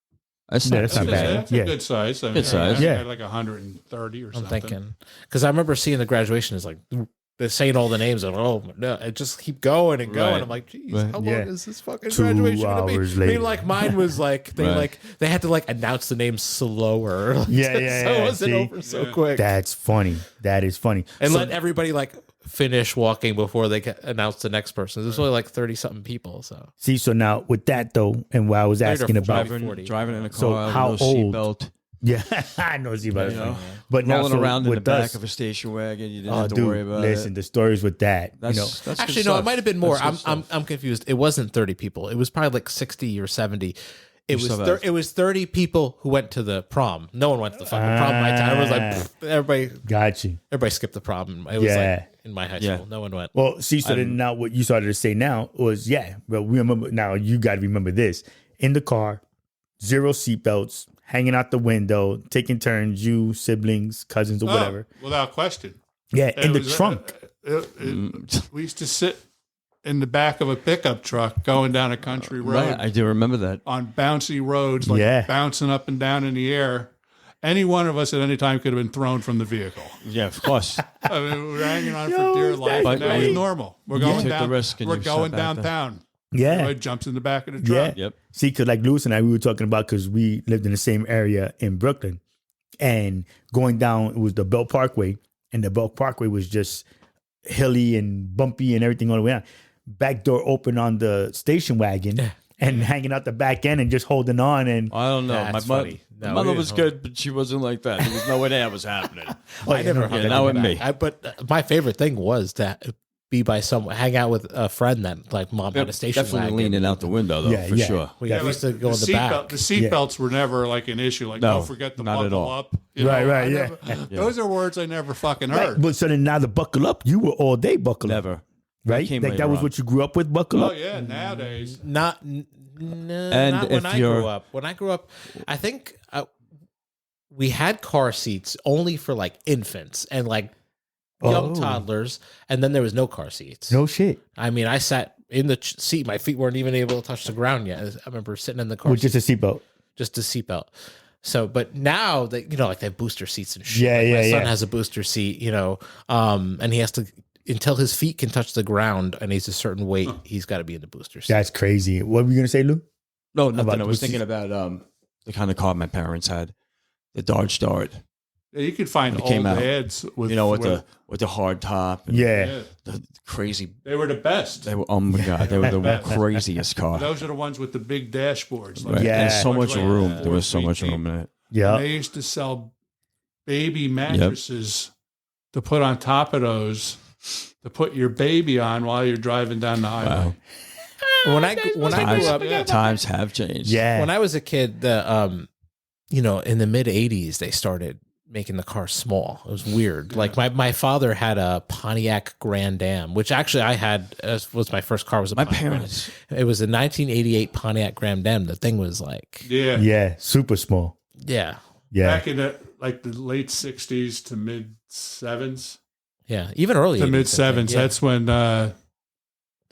S3: That's
S2: Yeah,
S3: not.
S2: that's not
S3: too
S2: bad.
S4: That's a
S2: Yeah.
S4: good size. I mean,
S3: Good size.
S4: I
S2: Yeah.
S4: had like 130 or
S1: I'm
S4: something.
S1: thinking because I remember seeing the graduation is like they're saying all the names and no, it just keep going and going.
S3: Right.
S1: I'm like, geez,
S3: Right.
S1: how long
S2: Yeah.
S1: is this fucking
S2: 2
S1: graduation gonna be?
S2: hours
S1: I mean,
S2: later.
S1: like mine was like they had to like announce the name slower.
S2: Yeah,
S1: so
S2: yeah,
S1: it
S2: yeah.
S1: wasn't
S2: See?
S1: over so quick.
S2: That's funny. That is funny.
S1: And
S2: So-
S1: let everybody like finish walking before they announce the next person. There's only like 30 something people. So
S2: see, so now with that though, and what I was
S1: 30 or
S2: asking about,
S1: 40.
S3: Driving in a car,
S2: So
S3: with
S2: how
S3: no
S2: old?
S3: seatbelt,
S2: yeah, I know, see about
S3: you know,
S2: but now
S3: rolling
S2: so
S3: around in the
S2: with
S3: back
S2: us,
S3: of a station wagon. You didn't
S2: oh,
S3: have to
S2: dude,
S3: worry about
S2: listen,
S3: it.
S2: the stories with that,
S3: That's,
S2: you know,
S3: that's
S1: actually,
S3: good
S1: no,
S3: stuff.
S1: it might have been more.
S3: That's good
S1: I'm
S3: stuff.
S1: confused. It wasn't 30 people. It was probably like 60 or 70. It
S3: You
S1: was
S3: saw that.
S1: it was 30 people who went to the prom. No one went to the fucking prom in my town. Everyone was like, pfft,
S2: got you.
S1: everybody skipped the prom. It was
S2: Yeah.
S1: like in my high
S3: Yeah.
S1: school. No one went.
S2: Well, see, so then now what you started to say now was, but we remember now. You got to remember this: in the car, 0 seatbelts, hanging out the window, taking turns, you siblings, cousins, or
S4: Oh,
S2: whatever.
S4: without question.
S2: Yeah, in
S4: It
S2: the
S4: was,
S2: trunk.
S4: We used to sit in the back of a pickup truck going down a country road
S3: Right, I do remember that.
S4: on bouncy roads, like
S2: Yeah.
S4: bouncing up and down in the air. Any one of us at any time could have been thrown from the vehicle.
S3: Yeah, of course.
S4: I mean, we were hanging on
S2: Yo,
S4: for dear
S2: that's
S4: life. And that was
S3: funny.
S4: normal. We're
S3: You
S4: going
S3: took the
S4: down.
S3: risk and
S4: We're
S3: you
S4: going
S3: sat back there.
S4: downtown.
S2: Yeah.
S4: Everybody jumps in the back of the truck.
S2: Yeah.
S3: Yep.
S2: See, because like Lewis and I, we were talking about because we lived in the same area in Brooklyn, and going down, it was the Belt Parkway, and the Belt Parkway was just hilly and bumpy and everything all the way down. Back door open on the station wagon and hanging out the back end and just holding on. And
S3: I don't know.
S1: That's
S3: my
S1: funny. No,
S3: mother
S1: we
S3: was
S1: didn't.
S3: good, but she wasn't like that. There was no way that was happening.
S1: I never
S2: yeah,
S1: hung
S3: yeah,
S1: out
S3: now
S1: in the
S3: with
S1: back.
S3: me.
S1: But my favorite thing was to be by someone, hang out with a friend that like mom had a station
S3: Definitely
S1: wagon.
S3: leaning out the window, though,
S2: Yeah,
S3: for
S2: yeah.
S3: sure.
S1: We used to go in the back.
S4: The seatbelts were never like an issue. Like,
S3: No,
S4: don't forget to
S3: not at
S4: buckle
S3: all.
S4: up. You
S2: Right,
S4: know,
S2: right,
S4: I
S2: yeah.
S4: never- Those are words I never fucking
S2: right,
S4: heard.
S2: but so then now the buckle up, you were all day buckle up,
S3: Never.
S2: right?
S3: came
S2: Like
S3: later
S2: that was
S3: on.
S2: what you grew up with, buckle
S4: Oh
S2: up.
S4: yeah, nowadays.
S1: No,
S3: And
S1: not when
S3: if
S1: I
S3: you're-
S1: grew up. When I grew up, I think we had car seats only for like infants and like young
S2: Oh.
S1: toddlers, and then there was no car seats.
S2: No shit.
S1: I mean, I sat in the seat. My feet weren't even able to touch the ground yet. I remember sitting in the car
S2: With
S1: seat,
S2: just a seatbelt.
S1: just a seatbelt. So, but now that like they have booster seats and shit.
S2: Yeah,
S1: Like, my
S2: yeah,
S1: son
S2: yeah.
S1: has a booster seat, and he has to until his feet can touch the ground and he's a certain weight. He's got to be in the booster seat.
S2: That's crazy. What were you gonna say, Lou?
S3: No, nothing.
S2: About
S3: I was
S2: the-
S3: thinking about the kind of car my parents had, the Dodge Dart.
S4: Yeah, you could find
S3: When it
S4: old
S3: came out,
S4: ads with
S3: with the hard top. And
S2: Yeah.
S3: the crazy.
S4: They were the best.
S3: They were, oh my god, they were the craziest car.
S4: Those are the ones with the big dashboards.
S3: Right.
S2: Yeah.
S3: And so much
S4: Like
S3: room.
S4: that.
S3: There was so
S4: 4
S3: much
S4: feet
S3: room in it.
S2: Yeah.
S4: They used to sell baby mattresses to put on top of those to put your baby on while you're driving down the highway.
S3: Wow.
S1: When I grew up,
S3: Times have changed.
S2: Yeah.
S1: when I was a kid, in the mid '80s, they started making the car small. It was weird. Like my father had a Pontiac Grand Am, which actually I had was my first car. Was a
S3: My
S1: Pontiac.
S3: parents.
S1: It was a 1988 Pontiac Grand Am. The thing was like,
S4: Yeah.
S2: Yeah. Super small.
S1: yeah,
S2: Yeah.
S4: Back in the late 60s to mid 7s.
S1: even early
S4: To
S1: 80s,
S4: mid
S1: I think.
S4: 7s.
S1: Yeah,
S4: That's when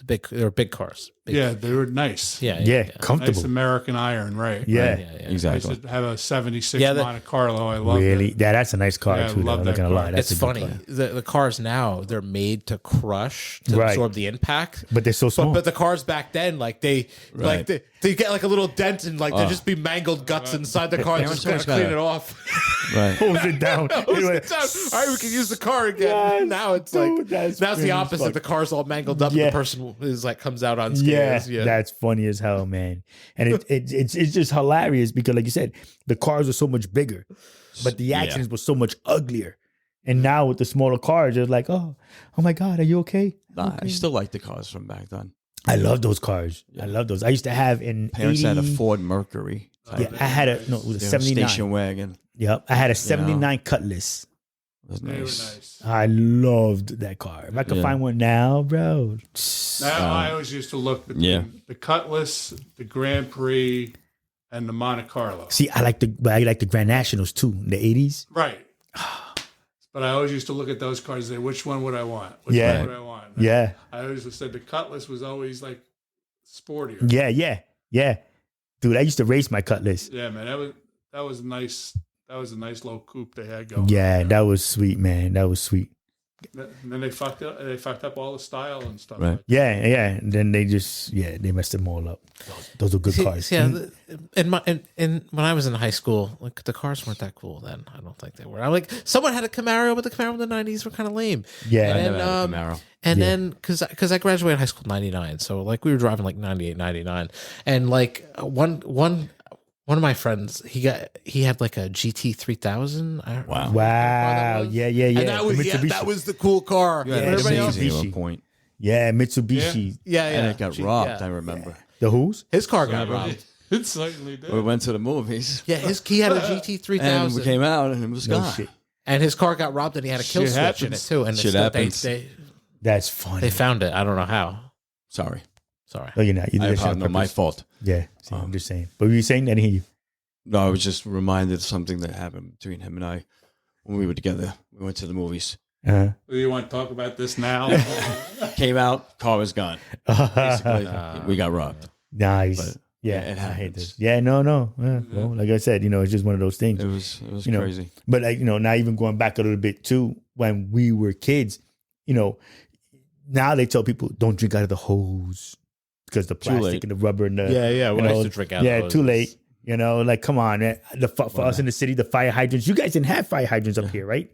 S1: they were big cars. Big-
S4: they were nice.
S1: yeah,
S2: Yeah. Comfortable.
S4: Nice American iron, right?
S2: Yeah.
S1: Right, yeah.
S4: I
S3: Exactly.
S4: used to have a 76
S1: Yeah,
S4: Monte Carlo. I love
S2: Really?
S4: it.
S2: Yeah, that's a nice car
S4: Yeah, I
S2: too. Though.
S4: love
S2: I'm not
S4: that
S2: gonna
S4: car.
S2: lie. That's
S1: It's
S2: a good
S1: funny.
S2: car.
S1: The cars now they're made to crush to
S2: Right.
S1: absorb the impact.
S2: But they're so small.
S1: But the cars back then, like they get like a little dent and like there just be mangled guts inside the car.
S3: Parents
S1: Just gotta
S3: always
S1: clean
S3: gotta-
S1: it off.
S3: Right.
S2: Holds it down.
S1: Hose it down. All right, we can use the car again.
S2: Yes,
S1: now it's
S2: dude,
S1: like
S2: that's
S1: now it's the
S2: crazy as
S1: opposite.
S2: fuck.
S1: The car's all mangled up.
S2: Yeah.
S1: And the person is like comes out on
S2: Yeah,
S1: scales. Yeah,
S2: that's funny as hell, man. And it's just hilarious because, like you said, the cars are so much bigger, but the accidents were so much uglier. And now with the smaller cars, it's like, oh my God, are you okay?
S3: Nah, I still like the cars from back then.
S2: I love those cars. I love those. I used to have an
S3: Parents
S2: 80,
S3: had a Ford Mercury.
S2: Yeah, I had it was a
S3: You know,
S2: 79.
S3: station wagon.
S2: Yep, I had a 79 Cutlass.
S3: That's
S4: They were
S3: nice.
S4: nice.
S2: I loved that car. If I could
S3: Yeah.
S2: find one now, bro.
S4: Now, I always used to look between the Cutlass, the Grand Prix, and the Monte Carlo.
S2: See, I like the Grand Nationals too in the 80s.
S4: Right. But I always used to look at those cars and say, which one would I want? Which
S2: Yeah.
S4: one would I want?
S2: Yeah.
S4: I always said the Cutlass was always like sportier.
S2: Yeah. Dude, I used to race my Cutlass.
S4: Yeah, man. That was nice. That was a nice little coupe they had going.
S2: Yeah, that was sweet, man. That was sweet.
S4: And then they fucked up all the style and stuff.
S3: Right.
S4: Like
S2: Yeah. And then they messed them all up. Those were good cars.
S1: And when I was in high school, like the cars weren't that cool then. I don't think they were. I'm like, someone had a Camaro, but the Camaro in the '90s were kind of lame.
S2: Yeah.
S3: I
S1: And
S3: never had a Camaro.
S1: And then, because I graduated high school in '99, so like we were driving like 98, 99, and like one of my friends, he had like a GT 3000.
S3: Wow.
S2: Wow. Yeah.
S1: And that was
S2: The Mitsubishi.
S1: that was the cool car.
S3: Yeah,
S1: Everybody else,
S3: amazing at
S2: Mitsubishi.
S3: one point.
S2: Yeah, Mitsubishi.
S1: yeah.
S3: And it got robbed,
S1: yeah.
S3: I remember.
S2: The who's?
S1: His car got robbed.
S4: it certainly did.
S3: We went to the movies.
S1: Yeah, he had a GT
S3: And
S1: 3000.
S3: we came out and it was
S2: No
S3: gone.
S2: shit.
S1: And his car got robbed, and he had a kill
S4: Shit
S1: switch in it
S4: happens.
S1: too. And
S3: Shit
S1: it's-
S3: happens.
S2: That's funny.
S1: they found it. I don't know how.
S3: Sorry.
S1: Sorry.
S2: Oh, you're not. You did
S3: I
S2: that shit on
S3: apologize. My
S2: purpose.
S3: fault.
S2: Yeah. See, I'm just saying. But were you saying that? I didn't hear you.
S3: No, I was just reminded of something that happened between him and I when we were together. We went to the movies.
S2: Uh-huh.
S4: Do you want to talk about this now?
S3: Came out, car was gone. Basically, we got robbed.
S2: Nice.
S3: But,
S2: yeah,
S3: it
S2: I hate
S3: happens.
S2: this. Yeah, no. Yeah, well, like I said, it's just one of those things.
S3: It was
S2: You know,
S3: crazy.
S2: But like, now even going back a little bit too, when we were kids, now they tell people don't drink out of the hose because the plastic
S3: late.
S2: and the rubber and the
S1: Yeah.
S2: you
S1: When I
S2: know,
S1: used to drink out.
S2: yeah,
S1: of those,
S2: too late. Like come on, man. For us in the city, the fire hydrants. You guys didn't have fire hydrants up here, right?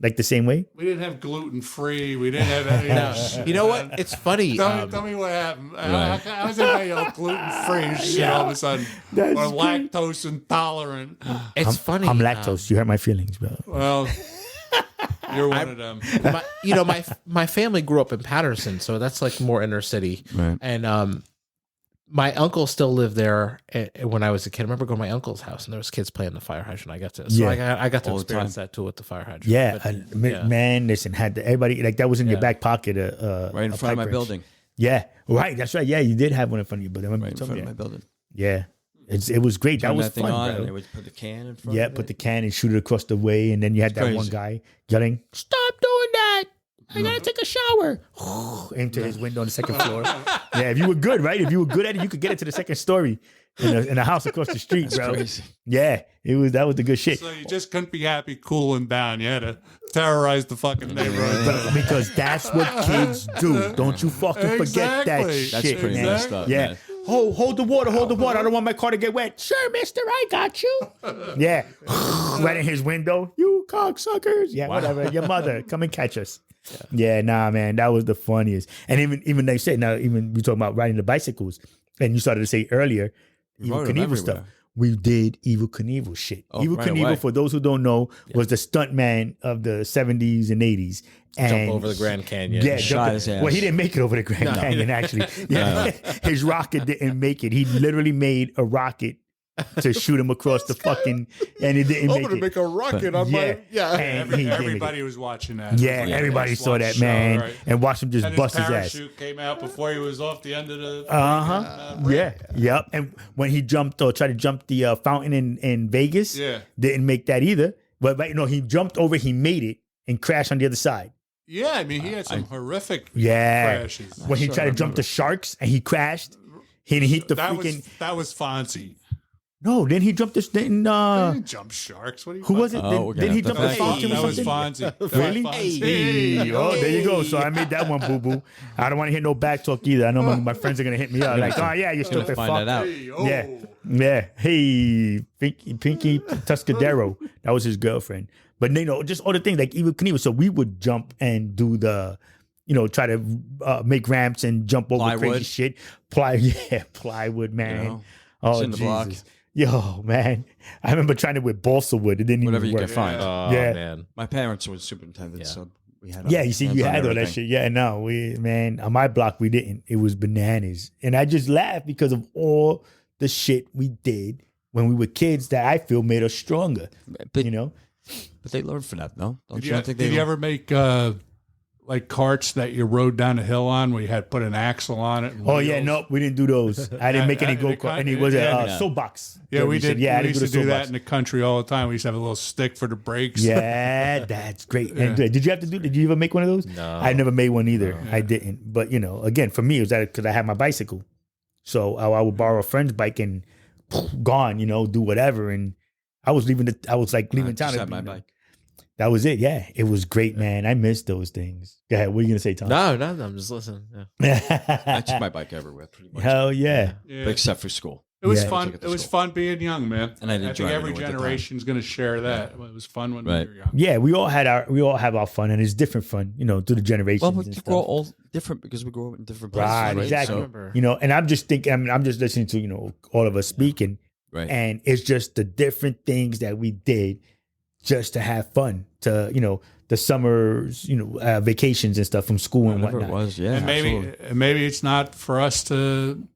S2: Like the same way.
S4: we didn't have gluten free. We didn't have any.
S1: No. You know what? It's funny.
S4: Tell me what happened. How was everybody gluten free shit all of a sudden? Or
S2: That's
S4: lactose intolerant.
S1: It's funny.
S2: I'm lactose. You hurt my feelings, bro.
S4: Well, you're one of them.
S1: My family grew up in Patterson, so that's like more inner city.
S3: Right.
S1: And my uncle still lived there when I was a kid. I remember going to my uncle's house, and there was kids playing the fire hydrant. I got to, so
S2: Yeah.
S1: I got to
S3: All the
S1: experience
S3: time.
S1: that too with the fire hydrant.
S2: Yeah,
S1: But,
S2: man. Listen, everybody like that was in your
S1: Yeah.
S2: back pocket.
S3: Right in front of my building.
S2: Yeah, right. That's right. Yeah, you did have one in front of your building. I remember
S3: Right
S2: you
S3: in
S2: told
S3: front
S2: me
S3: of my
S2: that.
S3: building.
S2: Yeah. It was great.
S3: Turn
S2: that was
S3: thing
S2: fun,
S3: on,
S2: bro.
S3: and they would put the can in front.
S2: Yeah,
S3: of
S2: put
S3: it.
S2: the can and shoot it across the way, and then you had
S3: It's
S2: that one
S3: crazy.
S2: guy yelling, "Stop doing that! I gotta take a shower." Aim to his window on the second floor. Yeah, if you were good, right? If you were good at it, you could get it to the second story in a house across the street, bro.
S3: Crazy.
S2: Yeah, that was the good shit.
S4: So you just couldn't be happy cooling down. You had to terrorize the fucking neighborhood.
S2: But because that's what kids do. Don't you fucking forget that
S4: Exactly.
S2: shit,
S3: That's pretty
S2: man.
S3: messed up.
S2: Yeah.
S3: Man.
S2: Hold the water. I don't want my car to get wet. Sure, mister, I got you. Yeah. Right in his window. You cocksuckers. Yeah, whatever. Your mother, come and catch us. Yeah, nah, man, that was the funniest. And even they said, now, even we talking about riding the bicycles, and you started to say earlier, Evil
S3: rode them
S2: Knievel stuff.
S3: everywhere.
S2: We did Evil Knievel shit.
S3: Oh,
S2: Evil
S3: right
S2: Knievel,
S3: away.
S2: for those who don't know, was the stunt man of the 70s and 80s. And
S1: Jump over the Grand Canyon.
S2: yeah,
S3: Shot
S2: jump-
S3: his ass.
S2: well, he didn't make it over the Grand Canyon, actually. Yeah. His rocket didn't make it. He literally made a rocket to shoot him across the fucking, and it didn't
S1: I'm
S2: make
S1: gonna
S2: it.
S1: make a rocket on
S2: Yeah.
S1: my yeah.
S2: And he didn't make it.
S4: Everybody was watching that.
S2: Yeah,
S4: It was
S2: everybody
S4: like,
S2: saw
S4: watch
S2: that,
S4: the show,
S2: man,
S4: right?
S2: and watch him just
S4: And
S2: bust his ass.
S4: parachute came out before he was off the end of the.
S2: Yeah, yep. And when he jumped or tried to jump the fountain in Vegas,
S4: Yeah.
S2: didn't make that either. But he jumped over, he made it and crashed on the other side.
S4: Yeah, I mean, he had some horrific
S2: Yeah.
S4: crashes.
S2: When he tried to jump the sharks and he crashed, he hit the
S4: that
S2: freaking.
S4: that was Fonzie.
S2: No, then he jumped this.
S4: He didn't jump sharks. What are you?
S2: Who was it?
S3: Oh, we're
S2: Did
S3: gonna
S2: he
S3: have to
S2: jump the
S3: fact
S2: fountain
S4: That
S2: or
S4: was
S2: something?
S4: Fonzie. That was
S2: Really?
S4: Fonzie.
S2: Hey, oh, there you go. So I made that one, boo boo. I don't want to hear no back talk either. I know my friends are gonna hit me up like, oh yeah, you stupid
S3: Find
S2: fuck.
S3: that out.
S4: Hey, oh.
S2: Yeah. Hey, Pinky Tuscadero. That was his girlfriend. But just all the things like Evil Knievel. So we would jump and do the, try to make ramps and jump over crazy
S3: Plywood.
S2: shit. Plywood, man.
S3: You know,
S2: oh
S3: cinder block.
S2: Jesus. Yo, man. I remember trying it with balsa wood. It didn't
S3: Whatever
S2: even
S3: you
S2: work.
S3: could find.
S1: Oh
S2: Yeah.
S1: man.
S3: My parents were superintendents, so we had.
S2: Yeah, you see, you
S3: hands on
S2: had all that
S3: everything.
S2: shit. Yeah, no, on my block, we didn't. It was bananas. And I just laughed because of all the shit we did when we were kids that I feel made us stronger.
S3: But
S2: But
S3: they learned from that, no? Don't
S4: Did
S3: you
S4: you,
S3: don't think
S4: did
S3: they
S4: you ever make like carts that you rode down a hill on where you had put an axle on it? and
S2: Oh yeah,
S4: wheels?
S2: no, we didn't do those. I didn't make any
S4: Yeah,
S2: go
S4: they
S2: kart.
S4: kind-
S2: Any was it
S4: yeah.
S2: soapbox?
S4: Yeah, we
S2: You said,
S4: did.
S2: Yeah, I
S4: we
S2: didn't
S4: used
S2: do
S4: to
S2: the
S4: do that
S2: soapbox.
S4: in the country all the time. We used to have a little stick for the brakes.
S2: Yeah, that's great. And did you have to do? Did you ever make one of those?
S1: No.
S2: I never made one either. I didn't. But again, for me, it was that because I had my bicycle, so I would borrow a friend's bike and gone. Do whatever. And I was leaving leaving town.
S3: Just had my bike.
S2: That was it. Yeah, it was great, man. I missed those things. Go ahead. What are you gonna say, Tom?
S1: No, I'm just listening. Yeah.
S3: I took my bike everywhere, pretty much.
S2: Hell yeah.
S4: Yeah.
S3: But except for school.
S4: It was
S2: Yeah.
S4: fun.
S3: Took it to
S4: It was
S3: school.
S4: fun being young, man.
S3: And I didn't
S4: think
S3: drive
S4: every
S3: anywhere at the time.
S4: generation's going to share that. It was fun when
S3: Right.
S4: we were young.
S2: Yeah, we all have our fun, and it's different fun, through the generations.
S3: Well, we
S2: and
S3: grow
S2: stuff.
S3: all different because we grow up in different places.
S2: Right,
S3: Right,
S2: exactly.
S3: So,
S2: And I'm just thinking. I'm just listening to all of us speaking,
S3: right.
S2: and it's just the different things that we did just to have fun. To the summers, vacations and stuff from school and
S3: Whatever
S2: whatnot.
S3: it was, yeah.
S4: And maybe it's not for us to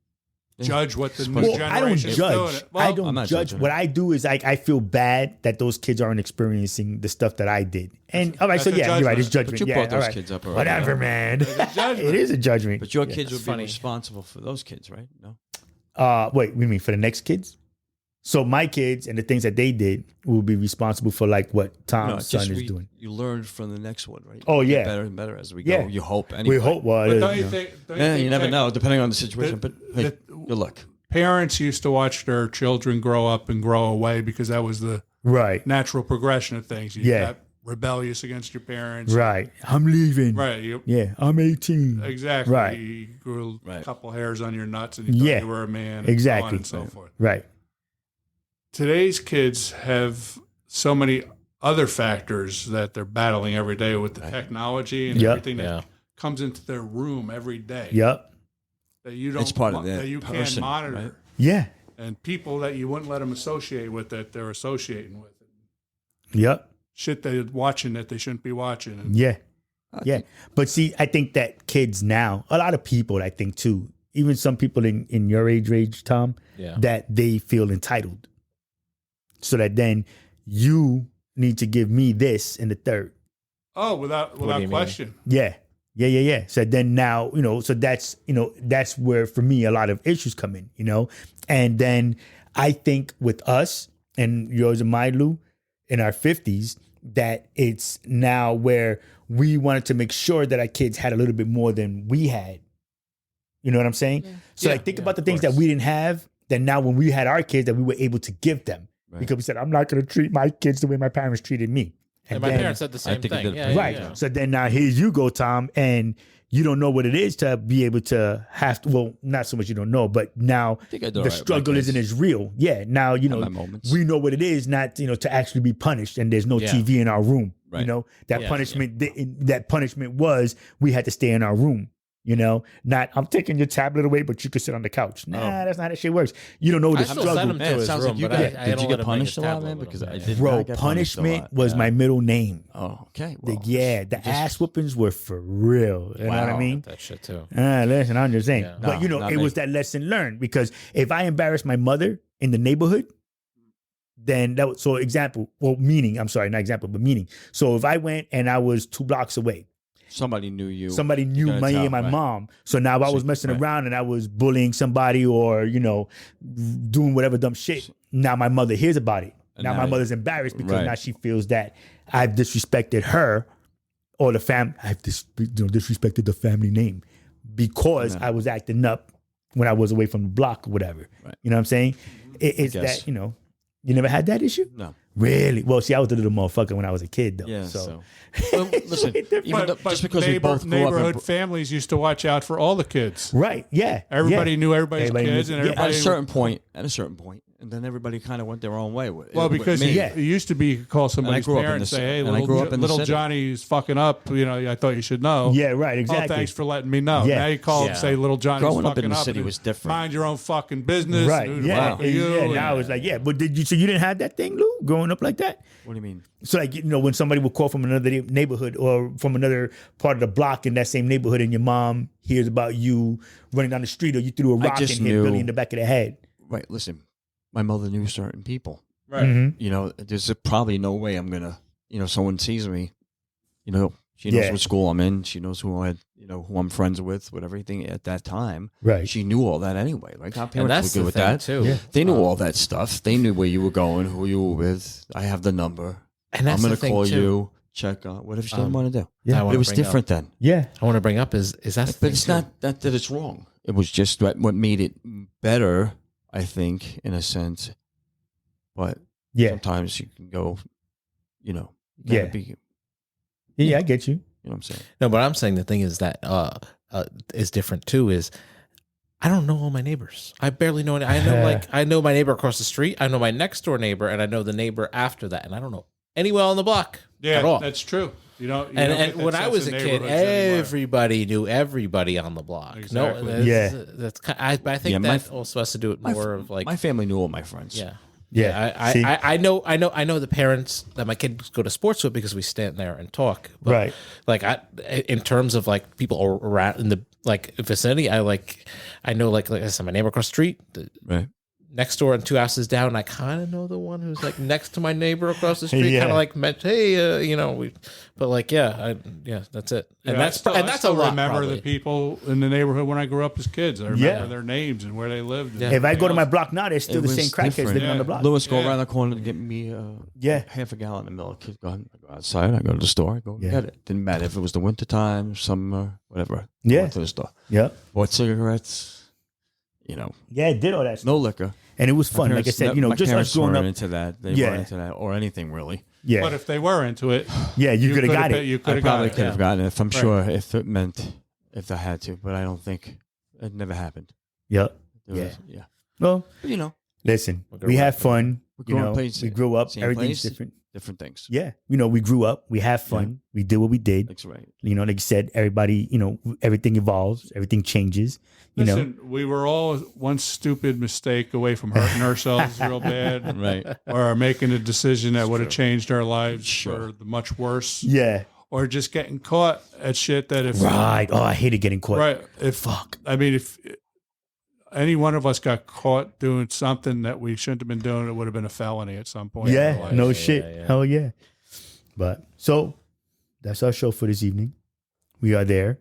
S4: judge what the new
S2: Well, I don't
S4: generation is doing.
S2: judge.
S4: Well,
S2: I
S3: I'm
S2: don't
S3: not
S2: judge.
S3: judging.
S2: What I do is I feel bad that those kids aren't experiencing the stuff that I did. And all right, so
S4: that's a
S2: yeah, you're right. It's
S4: judgment.
S2: judgment.
S3: But you
S2: yeah,
S3: brought those
S2: all right.
S3: kids up already,
S2: Whatever,
S3: yeah.
S2: man.
S4: It's a judgment.
S2: It is a judgment.
S3: But your kids would
S1: funny.
S3: be responsible for those kids, right? No.
S2: Wait, we mean for the next kids? So my kids and the things that they did will be responsible for like what Tom's
S3: No, it's
S2: son
S3: just
S2: is doing.
S3: You learn from the next one, right?
S2: Oh,
S3: You get
S2: yeah.
S3: better and better as we
S2: Yeah.
S3: go. You hope. Anyway.
S2: We hope. Well,
S4: But don't you think?
S3: Yeah, you never
S4: that
S3: know, depending on the situation.
S4: the-
S3: but hey, good luck.
S4: Parents used to watch their children grow up and grow away because that was the
S2: right,
S4: natural progression of things. You
S2: Yeah.
S4: got rebellious against your parents.
S2: right. I'm leaving.
S4: Right. You,
S2: Yeah, I'm 18.
S4: exactly.
S2: Right.
S4: You grew a
S3: Right.
S4: couple hairs on your nuts and you thought
S2: Yeah.
S4: you were a man. And
S2: Exactly.
S4: So on and so forth.
S2: Right.
S4: Today's kids have so many other factors that they're battling every day with the technology and
S2: Yep.
S4: everything that
S1: Yeah.
S4: comes into their room every day.
S2: Yep.
S4: That you don't
S3: It's part of
S4: that
S3: the
S4: you can't
S3: person,
S4: monitor.
S3: right?
S2: Yeah.
S4: And people that you wouldn't let them associate with that they're associating with.
S2: Yep.
S4: Shit they're watching that they shouldn't be watching. And
S2: Yeah. Yeah. But see, I think that kids now, a lot of people, I think too, even some people in your age range, Tom,
S1: Yeah.
S2: that they feel entitled. So that then you need to give me this and the third.
S4: Oh, without
S1: do you mean?
S4: question.
S2: Yeah. Yeah. So then now, so that's where for me a lot of issues come in, and then I think with us and yours and my Lou in our 50s, that it's now where we wanted to make sure that our kids had a little bit more than we had. You know what I'm saying? Yeah. So like, think about the things that we didn't have, that now when we had our kids, that we were able to give them. Right. Because we said, I'm not going to treat my kids the way my parents treated me.
S1: And my parents said the same thing.
S2: Right. Yeah. So then now here you go, Tom, and you don't know what it is to be able to have to, well, not so much you don't know, but now the struggle isn't as real. Yeah. Now, we know what it is not, to actually be punished, and there's no TV in our room. Right. That punishment was we had to stay in our room. Not I'm taking your tablet away, but you could sit on the couch. Nah, that's not how that shit works. You don't know the struggle.
S1: Send him to his room,
S3: like did you get punished a lot, man? Because I did.
S2: Bro, punishment was my middle name.
S3: Oh, okay.
S2: Well, the ass whoopings were for real. You know what I mean?
S1: That shit too.
S2: Listen, I'm just saying. Yeah. But it was that lesson learned, because if I embarrassed my mother in the neighborhood, then that was meaning. So if I went and I was 2 blocks away,
S3: somebody knew you.
S2: Somebody knew me and my mom. So now I was messing around and I was bullying somebody or, doing whatever dumb shit. Now my mother hears about it. Now my mother's embarrassed because now she feels that I've disrespected her or the family. I've disrespected the family name because I was acting up when I was away from the block or whatever. Right. You know what I'm saying? It's that, you never had that issue?
S3: No.
S2: Really? Well, see, I was a little motherfucker when I was a kid, though.
S3: Yeah. So, well, listen, just because we both grew
S4: neighborhood families used to watch out for all the kids.
S2: Right. Yeah.
S4: Everybody knew everybody's kids, and everybody
S3: at a certain point, and then everybody kind of went their own way.
S4: Well, because it used to be you could call somebody's parents and say, "Hey, little Johnny's fucking up. I thought you should know."
S2: Yeah. Right. Exactly.
S4: Oh, thanks for letting me know. Yeah. Now you call and say, "Little Johnny's
S3: growing
S4: fucking
S3: up in the
S4: up."
S3: city was different.
S4: Mind your own fucking business.
S2: Right. Yeah. Now it's like, but did you? So you didn't have that thing, Lou, growing up like that?
S3: What do you mean?
S2: So like, when somebody would call from another neighborhood or from another part of the block in that same neighborhood, and your mom hears about you running down the street, or you threw a rock and hit Billy in the back of the head.
S3: Right. Listen, my mother knew certain people.
S4: Right.
S2: Mm-hmm.
S3: There's probably no way I'm gonna, someone sees me, she knows what school I'm in. She knows who who I'm friends with everything at that time.
S2: Right.
S3: She knew all that anyway. Like our parents were good with that
S1: too.
S2: Yeah.
S3: They knew all that stuff. They knew where you were going, who you were with. I have the number.
S1: And that's
S3: I'm going to call
S1: too.
S3: You, check on whatever she didn't want to do.
S2: Yeah.
S3: But it was different then.
S2: Yeah.
S1: I want to bring up is that.
S3: But it's not that it's wrong. It was just what made it better, I think, in a sense. But sometimes you can go,
S2: I get you.
S3: You know what I'm saying?
S1: No, but I'm saying the thing is that is different too. Is I don't know all my neighbors. I barely know any. I know my neighbor across the street. I know my next door neighbor, and I know the neighbor after that, and I don't know anyone on the block at all.
S4: That's true.
S1: And when I was a kid, everybody knew everybody on the block.
S4: Exactly.
S1: No, that's I think that also has to do with more of like
S3: my family knew all my friends.
S1: Yeah.
S2: Yeah,
S1: I know the parents that my kids go to sports with because we stand there and talk. But
S2: right.
S1: Like in terms of like people around in the vicinity, I know like I said, my neighbor across the street,
S3: right
S1: next door and 2 houses down. I kind of know the one who's like next to my neighbor across the street.
S2: Yeah.
S1: Kind of like meant, hey, but like that's it. And that's a lot.
S4: Remember
S1: probably.
S4: the people in the neighborhood when I grew up as kids. I remember their names and where they lived.
S2: If I go to my block now, there's still the same crackheads living on the block.
S3: Lewis, go around the corner to get me half a gallon of milk. I go outside. I go to the store. I go get it. Didn't matter if it was the winter time, summer, whatever. I went to the store.
S2: Yeah.
S3: Bought cigarettes.
S2: Yeah, did all that stuff.
S3: No liquor.
S2: And it was fun. Like I said, just us growing up.
S3: Into that. They weren't into that or anything really.
S2: Yeah.
S4: But if they were into it,
S2: you could have got it.
S4: You
S3: could have gotten it. I'm sure if it meant, if I had to, but I don't think it never happened.
S2: Yep.
S3: Yeah.
S2: Well, listen, we have fun. We grew up. Everything's different.
S3: Different things.
S2: Yeah. We grew up. We have fun. We did what we did.
S3: That's right.
S2: Like you said, everybody, everything evolves. Everything changes.
S4: Listen, we were all one stupid mistake away from hurting ourselves real bad.
S3: Right.
S4: Or making a decision that would have changed our lives for the much worse.
S2: Yeah.
S4: Or just getting caught at shit that if...
S2: Right. Oh, I hated getting caught.
S4: Right. If any one of us got caught doing something that we shouldn't have been doing, it would have been a felony at some point.
S2: Yeah. No shit. Yeah. Hell yeah. But so that's our show for this evening. We are there.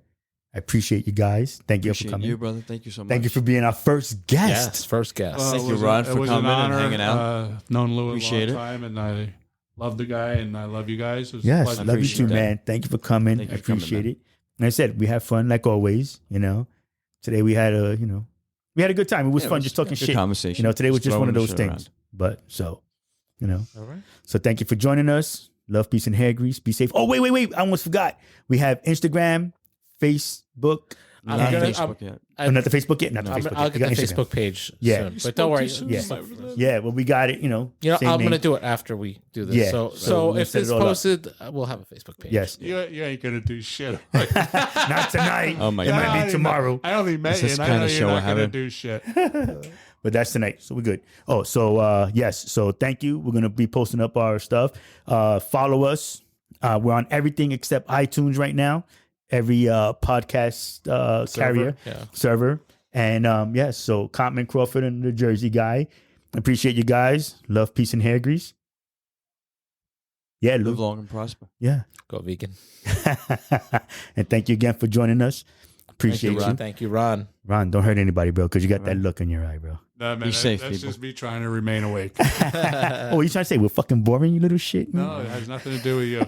S2: I appreciate you guys. Thank you for
S3: Appreciate
S2: coming.
S3: you, brother. Thank you so much.
S2: Thank you for being our first guest.
S1: Yes, first guest.
S3: Thank you,
S4: it was
S3: Ron,
S4: it
S3: for
S4: was
S3: coming
S4: an
S3: and
S4: honor.
S3: hanging out.
S4: Known Lou
S3: Appreciate
S4: a
S3: it.
S4: long time, and I love the guy, and I love you guys. It was a
S2: Yes,
S4: pleasure.
S2: love you
S3: appreciate
S2: too,
S3: that.
S2: man. Thank you for coming.
S3: Thank
S2: I
S3: you for coming,
S2: appreciate
S3: man.
S2: it. Like I said, we had fun like always. Today we had a good time. It was fun just talking
S3: Good
S2: shit.
S3: conversation.
S2: Today was just one of
S3: throwing
S2: those
S3: shit
S2: things.
S3: around.
S2: But so,
S1: All right.
S2: so thank you for joining us. Love, peace, and hair grease. Be safe. Oh, wait. I almost forgot. We have Instagram, Facebook.
S1: I'm
S3: Not
S1: gonna-
S3: Facebook yet.
S2: Not the Facebook yet. Not the Facebook.
S1: I'll
S2: yet.
S1: get
S2: We
S1: the
S2: got Instagram.
S1: Facebook page
S2: Yeah.
S1: soon. But don't worry.
S2: Yeah, well, we got it.
S1: I'm
S2: same
S1: going to
S2: name.
S1: do it after we do this.
S2: Yeah.
S1: So
S2: So we'll
S1: if
S2: set
S1: it's
S2: it all up.
S1: posted, we'll have a Facebook page.
S2: Yes.
S4: You ain't gonna do shit.
S2: Not tonight.
S3: Oh my
S2: It
S3: God.
S2: might be tomorrow.
S4: I only met
S3: Is
S4: you,
S3: this
S4: and I
S3: kind
S4: know
S3: of
S4: you're
S3: show
S4: not
S3: I
S4: gonna
S3: have?
S4: do shit.
S2: But that's tonight, so we're good. Oh, so yes, so thank you. We're gonna be posting up our stuff. Follow us. We're on everything except iTunes right now. Every podcast carrier
S1: Yeah.
S2: server, and yes. So Cottman, Crawford, and the Jersey guy. Appreciate you guys. Love, peace, and hair grease. Yeah,
S3: Live
S2: Luke.
S3: long and prosper.
S2: Yeah,
S1: Go vegan.
S2: and thank you again for joining us. Appreciate you,
S1: Thank you, Ron.
S2: Ron. Don't hurt anybody, bro, because you got that look in your eye, bro.
S4: No, man,
S3: Be safe,
S4: that's
S3: people.
S4: just me trying to remain awake.
S2: Oh, you trying to say we're fucking boring, you little shit? Man?
S4: No, it has nothing to do with you.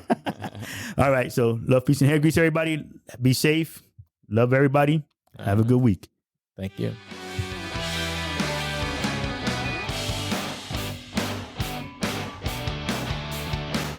S2: All right. So love, peace, and hair grease, everybody. Be safe. Love everybody. Have a good week.
S1: Thank you.